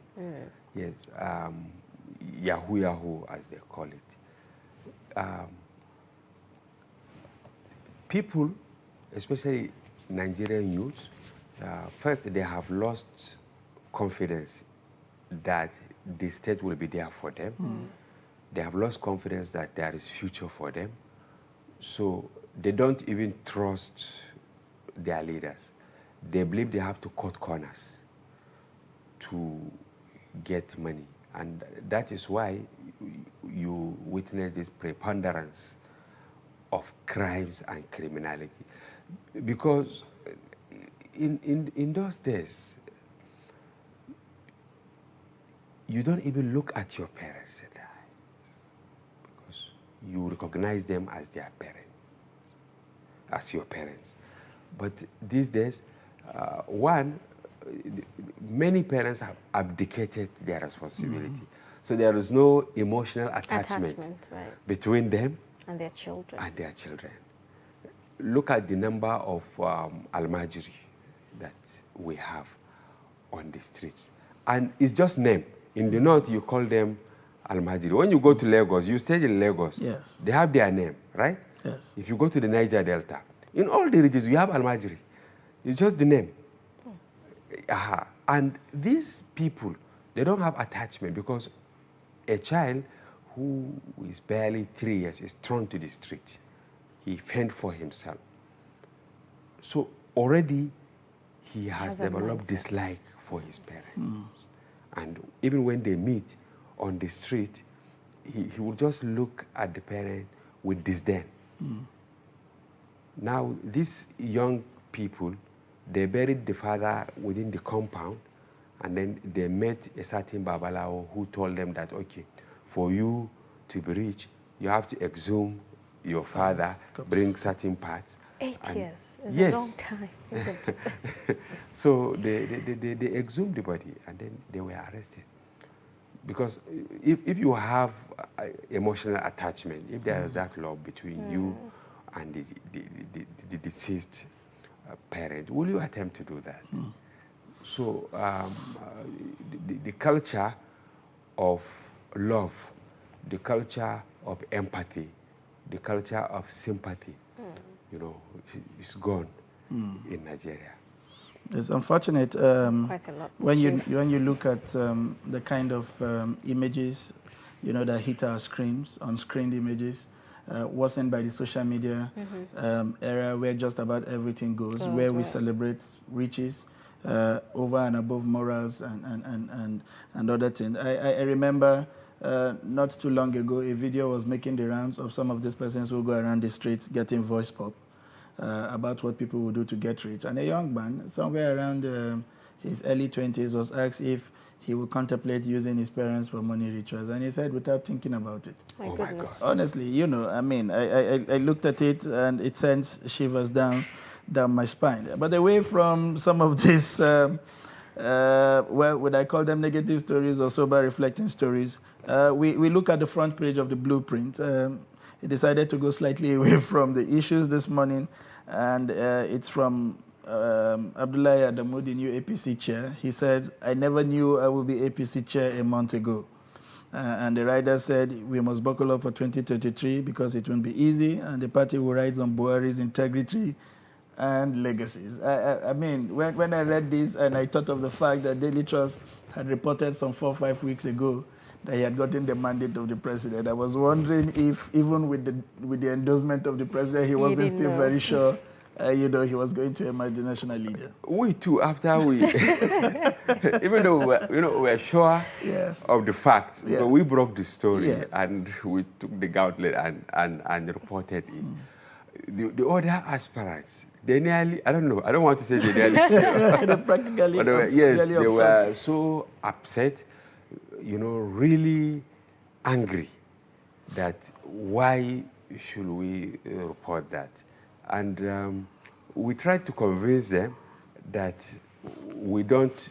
Yes. Yahoo, as they call it. People, especially Nigerian youths, first they have lost confidence that the state will be there for them. They have lost confidence that there is future for them. So they don't even trust their leaders. They believe they have to cut corners to get money. And that is why you witness this preponderance of crimes and criminality. Because in those days, you don't even look at your parents in the eyes, because you recognize them as their parents, as your parents. But these days, One, many parents have abdicated their responsibility. So there is no emotional attachment, right. between them And their children. and their children. Look at the number of Almajiri that we have on the streets. And it's just name. In the north, you call them Almajiri. When you go to Lagos, you stay in Lagos. Yes. They have their name, right? Yes. If you go to the Niger Delta, in all the regions, you have Almajiri. It's just the name. And these people, they don't have attachment because a child who is barely 3 years is thrown to the street. He fend for himself. So already he has a developed mindset. dislike for his parents. And even when they meet on the street, he will just look at the parent with disdain. Now, these young people, they buried the father within the compound, and then they met a certain Babalao who told them that, okay, for you to be rich, you have to exhume your father, bring certain parts. 8 and- years is yes. a long time, isn't it? So they exhumed the body and then they were arrested. Because if you have emotional attachment, if there is that love between you and the deceased parent, will you attempt to do that? So the culture of love, the culture of empathy, the culture of sympathy, is gone in Nigeria. It's unfortunate Quite a lot to when chew. you look at the kind of images, that hit our screens, on-screen images, worsened by the social media era, where just about everything goes, where we right. celebrate riches over and above morals and other things. I remember not too long ago, a video was making the rounds of some of these persons who go around the streets getting voice pop. About what people would do to get rich. And a young man, somewhere around his early 20s, was asked if he would contemplate using his parents for money rituals. And he said, without thinking about it. Oh my God. Honestly, I looked at it and it sends shivers down my spine. But away from some of these, would I call them negative stories or sober reflecting stories, we look at the front page of the Blueprint. He decided to go slightly away from the issues this morning, and it's from Abdullahi Adamu, the new APC chair. He said, "I never knew I would be APC chair a month ago." And the writer said, "We must buckle up for 2023 because it won't be easy, and the party will ride on Buhari's integrity and legacies." I mean, when I read this and I thought of the fact that Daily Trust had reported some 4 or 5 weeks ago that he had gotten the mandate of the president, I was wondering if even with the endorsement of the president, he wasn't didn't still know. very sure, he was going to emerge the national leader. We too, after we, even though we were sure Yes. of the facts, Yeah. but we broke the story Yes. and we took the gauntlet and reported it. The other aspirants, they nearly, I don't want to say they nearly killed. They practically But they were, ups- yes, really they upset. were so upset, really angry that why should we report that? And we tried to convince them that we don't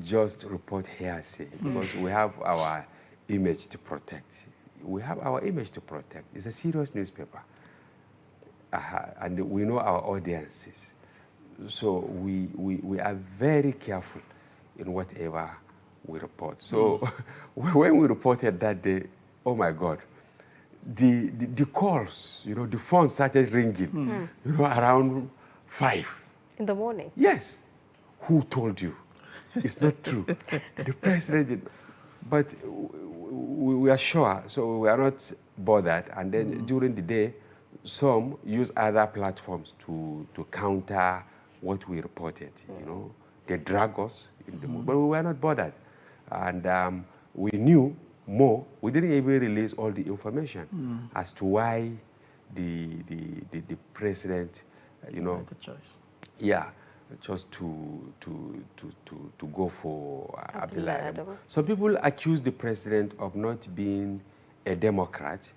just report hearsay because we have our image to protect. We have our image to protect. It's a serious newspaper. And we know our audiences. So we are very careful in whatever we report. So when we reported that day, oh my God, the calls, the phone started ringing, around 5. In the morning. Yes. Who told you? It's not true. The president did. But we are sure, so we are not bothered. And then during the day, some use other platforms to counter what we reported. They drag us in the but we were not bothered. And we knew more. We didn't even release all the information as to why the president, Made the choice. yeah, just to go for Abdullah Abdullah Adamu. Adamu. Some people accuse the president of not being a Democrat.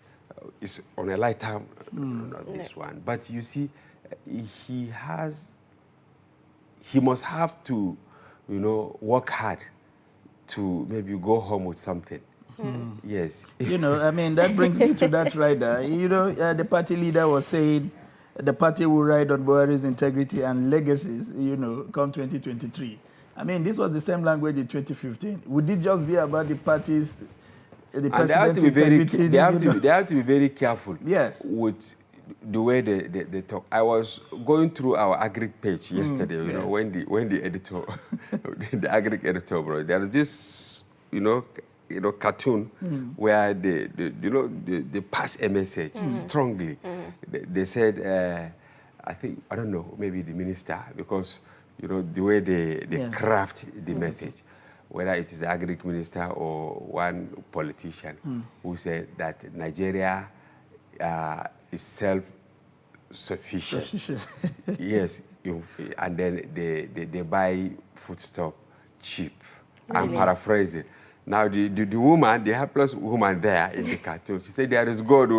It's on a lighter, not this one. But you see, he he must have to, work hard to maybe go home with something. Yes. You know, I mean, that brings me to that rider. You know, the party leader was saying the party will ride on Buhari's integrity and legacies, come 2023. I mean, this was the same language in 2015. Would it just be about the parties, the And they have to be integrity? they have to be very careful. Yes. With the way they talk. I was going through our agric page yesterday. When the editor, the agric editor, bro, there is this, cartoon where they pass a message strongly. They said, I don't know, maybe the minister, because the way they craft the message, whether it is the agric minister or one politician who said that Nigeria is self-sufficient. Yes, and then they buy foodstuff cheap. I'm paraphrasing. Now the woman, the helpless woman there in the cartoon, she said there is God.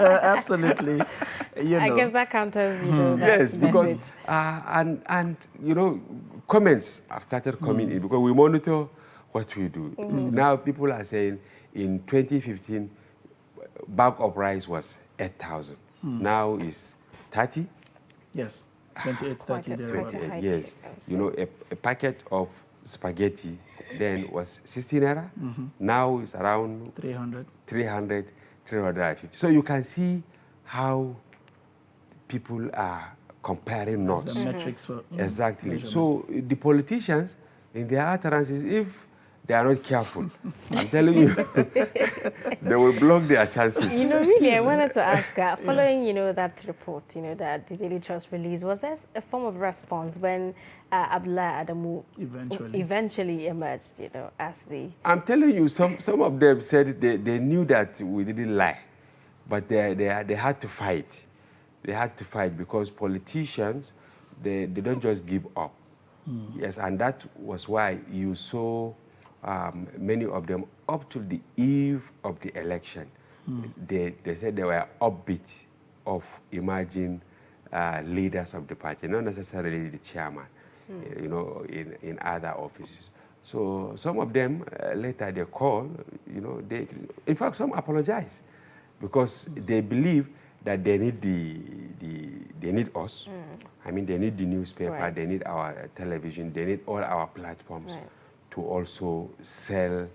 Absolutely. I guess that counts as yes, that because message. and comments have started coming in because we monitor what we do. Now people are saying in 2015 bag of rice was 8,000. Now is 30. Yes, 28, 30. Quite a hike. Yes, a packet of spaghetti then was 60 naira. Now it's around 300. 350. So you can see how people are comparing notes. The metrics for Exactly. measurement. So the politicians, in their utterances, if they are not careful, I'm telling you, they will block their chances. Really, I wanted to ask, following, that report, that the Daily Trust released, was there a form of response when Abdullah Adamu eventually emerged, as the... I'm telling you, some of them said they knew that we didn't lie, but they had to fight. They had to fight because politicians, they don't just give up. Yes, and that was why you saw many of them up to the eve of the election. They said they were upbeat of emerging leaders of the party, not necessarily the chairman, in other offices. So some of them later they call, in fact some apologize because they believe that they need they need us. I mean, they need the newspaper, Right. they need our television, they need all our platforms to also sell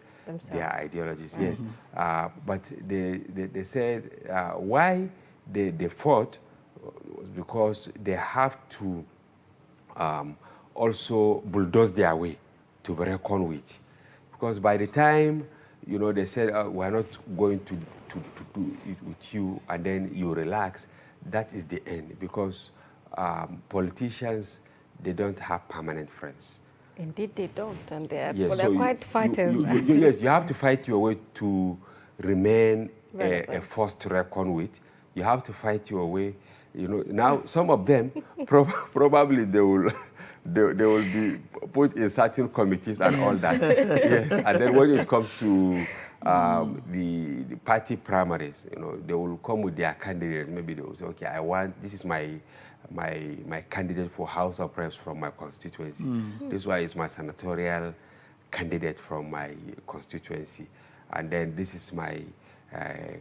their ideologies. Yes, but they said why they fought was because they have to also bulldoze their way to be reckoned with. Because by the time, they said, we're not going to do it with you, and then you relax, that is the end. Because politicians, they don't have permanent friends. Indeed, they don't, and they're, Yes, they're so quite fighters. yes, you have to fight your way to remain a Relevant. force to reckon with. You have to fight your way. Now some of them probably they will be put in certain committees and all that. Yes, and then when it comes to the party primaries, they will come with their candidates. Maybe they will say, okay, this is my candidate for House of Reps from my constituency. This one is my senatorial candidate from my constituency. And then this is my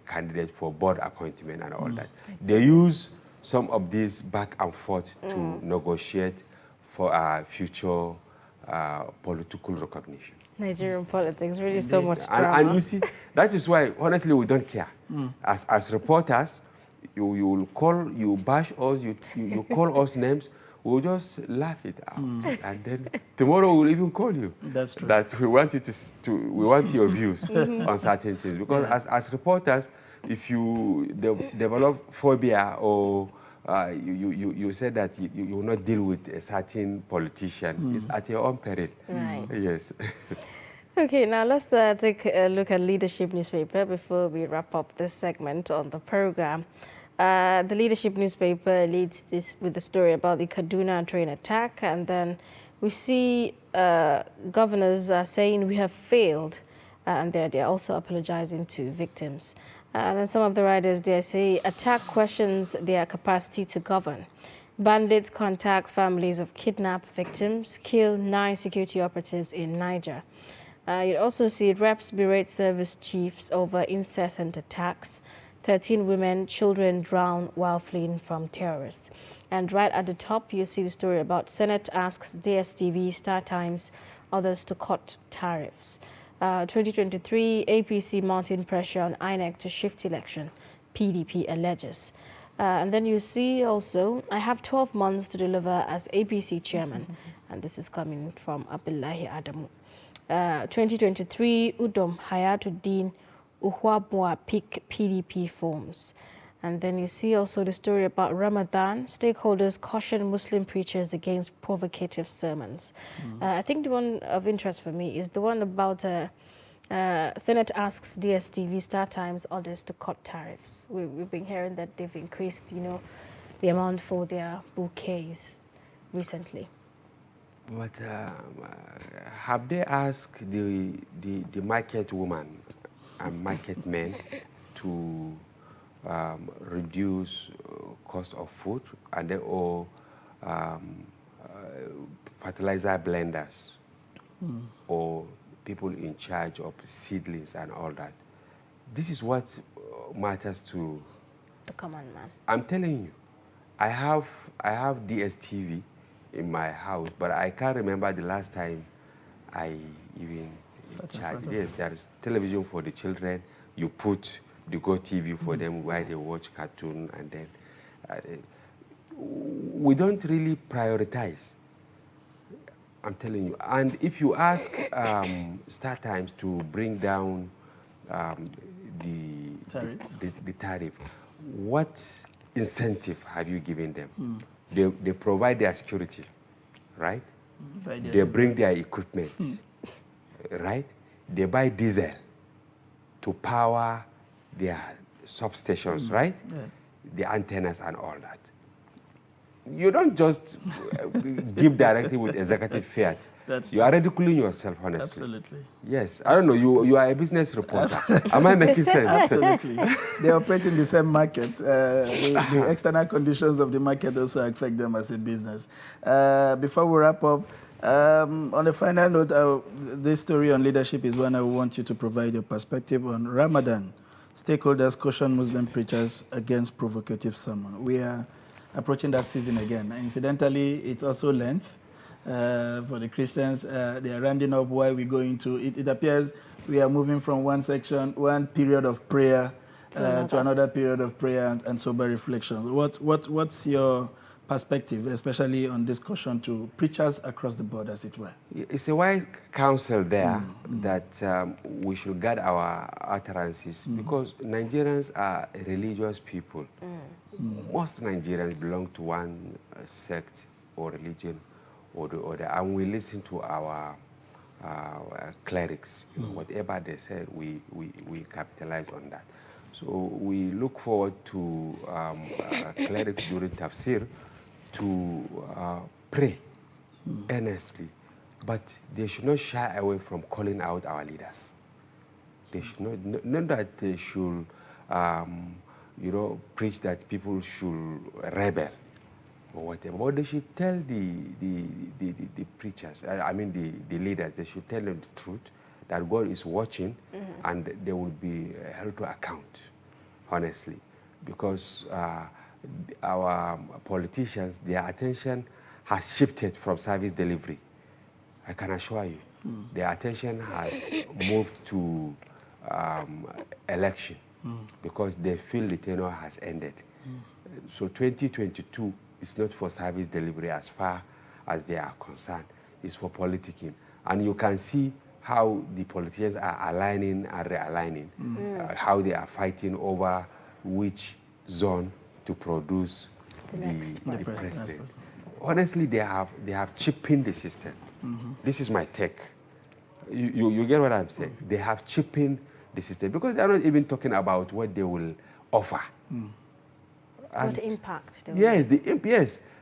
candidate for board appointment and all that. They use some of these back and forth to negotiate for our future political recognition. Nigerian politics, really so much drama. And you see, that is why, honestly, we don't care. As reporters, you will call, you bash us, you call us names, we'll just laugh it out. And then tomorrow we'll even call you. That's true. That we want you we want your views on certain things. Because as reporters, if you develop phobia or you said that you will not deal with a certain politician, it's at your own peril. Right. Yes. Okay, now let's take a look at Leadership newspaper before we wrap up this segment on the program. The Leadership newspaper leads this with the story about the Kaduna train attack, and then we see governors saying we have failed, and they're also apologizing to victims. And then some of the writers, they say attack questions their capacity to govern. Bandits contact families of kidnapped victims, kill 9 security operatives in Niger. You also see reps berate service chiefs over incessant attacks. 13 women, children drown while fleeing from terrorists. And right at the top, you see the story about Senate asks DSTV, Star Times, others to cut tariffs. 2023, APC mounting pressure on INEC to shift election, PDP alleges. And then you see also, I have 12 months to deliver as APC chairman. And this is coming from Abdullahi Adamu. 2023, Udom Hayatuddin Uhwabwa pick PDP forms. And then you see also the story about Ramadan. Stakeholders caution Muslim preachers against provocative sermons. I think the one of interest for me is the one about Senate asks DSTV, Star Times, others to cut tariffs. We've been hearing that they've increased, the amount for their bouquets recently. But have they asked the market woman and market men to reduce cost of food and then or fertilizer blenders or people in charge of seedlings and all that? This is what matters to the common man. I'm telling you, I have DSTV in my house, but I can't remember the last time I even charged. Yes, there is television for the children. You put the Go TV for them while they watch cartoon, and then we don't really prioritize. I'm telling you. And if you ask Star Times to bring down the tariff, what incentive have you given them? They provide their security, right? They bring their equipment, right? They buy diesel to power their substations, right? Yeah. The antennas and all that. You don't just give directly with executive fiat. You are ridiculing yourself, honestly. Absolutely. Yes. I don't know. You are a business reporter. Am I making sense? Absolutely. They operate in the same market. The external conditions of the market also affect them as a business. Before we wrap up, on a final note, this story on leadership is one I want you to provide your perspective on. Ramadan. Stakeholders caution Muslim preachers against provocative sermon. We are approaching that season again. Incidentally, it's also Lent. For the Christians, they are rounding up why we go into it. It appears we are moving from one period of prayer to another period of prayer and sober reflection. What's your perspective, especially on this caution to preachers across the board, as it were? It's a wise counsel there that we should guard our utterances because Nigerians are a religious people. Most Nigerians belong to one sect or religion or the other, and we listen to our clerics. Whatever they said, we capitalize on that. So we look forward to clerics during tafsir to pray earnestly, but they should not shy away from calling out our leaders. They should not that they should, preach that people should rebel or whatever. But they should tell the preachers, the leaders, they should tell them the truth, that God is watching and they will be held to account, honestly, because our politicians, their attention has shifted from service delivery. I can assure you, their attention has moved to election because they feel the tenure has ended. So 2022 is not for service delivery as far as they are concerned. It's for politicking. And you can see how the politicians are aligning and realigning, how they are fighting over which zone to produce the president. Honestly, they have cheapened the system. This is my take. You get what I'm saying? They have cheapened the system because they're not even talking about what they will offer. What impact? Yes,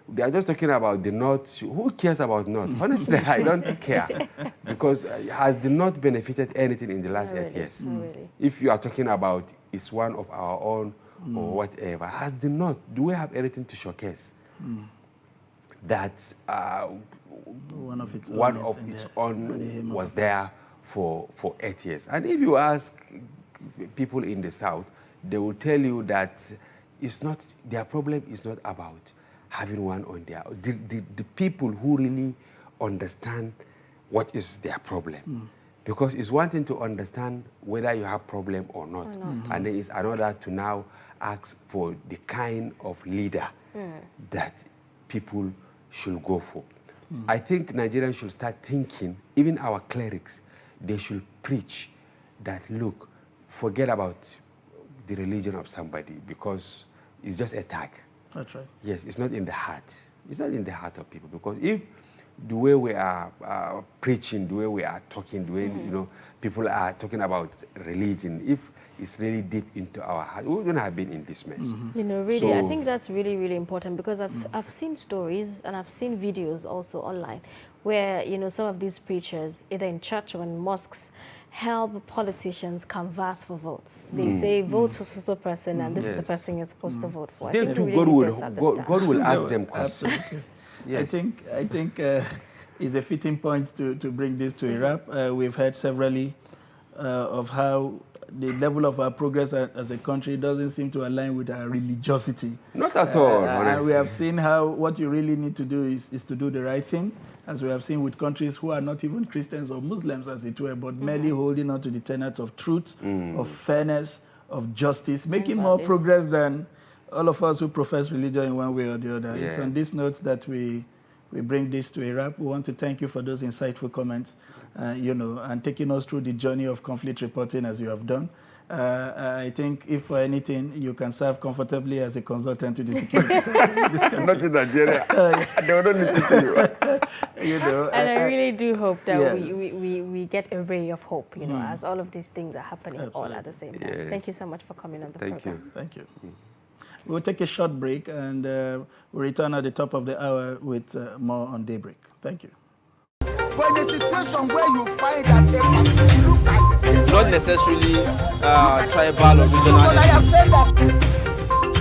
they are just talking about the North. Who cares about North? Honestly, I don't care because has the North benefited anything in the last 8 years? Really. If you are talking about it's one of our own or whatever, has the North, do we have anything to showcase? that One of its one own of is in its there. own was there for 8 years. And if you ask people in the South, they will tell you that it's not, their problem is not about having one on their, the people who really understand what is their problem. Because it's one thing to understand whether you have problem or not. And then it's another to now ask for the kind of leader that people should go for. I think Nigerians should start thinking, even our clerics, they should preach that, look, forget about the religion of somebody because it's just a tag. That's right. Yes, it's not in the heart. It's not in the heart of people, because if the way we are preaching, the way we are talking, the way you know people are talking about religion, if it's really deep into our heart, we wouldn't have been in this mess. You know, really, I So- think that's really, really important, because I've seen stories and I've seen videos also online where, you know, some of these preachers, either in church or in mosques, help politicians canvass for votes. They say, vote for so person, and this is the Yes. person you're supposed to vote for. I They think too, we God really will, need to understand. God will ask them questions. Absolutely. Yes. I think it's a fitting point to bring this to a wrap. We've heard severally of how the level of our progress as a country doesn't seem to align with our religiosity. Not at all, And honestly. we have seen how what you really need to do is to do the right thing, as we have seen with countries who are not even Christians or Muslims, as it were, but merely holding on to the tenets of truth, of fairness, of justice, making more values. progress than all of us who profess religion in one way or the other. It's Yes. on this note that we bring this to a wrap. We want to thank you for those insightful comments, you know, and taking us through the journey of conflict reporting as you have done. I think if for anything, you can serve comfortably as a consultant to the security sector. Not in Nigeria. They will not listen to you. You know, And I really do hope that yes. we get a ray of hope, you know, as all of these things are happening all at the same time. Yes. Thank you so much for coming on the Thank program. you. Thank you. We'll take a short break and we'll return at the top of the hour with more on Daybreak. Thank you. But in a situation where you find that a person look like the same, Not necessarily tribal or regional. but I have said that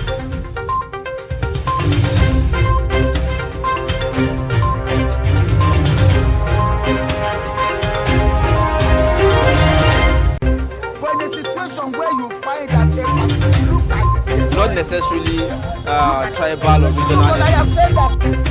but in a situation where you find that a person look like the same, Not necessarily tribal or regional. but I have said that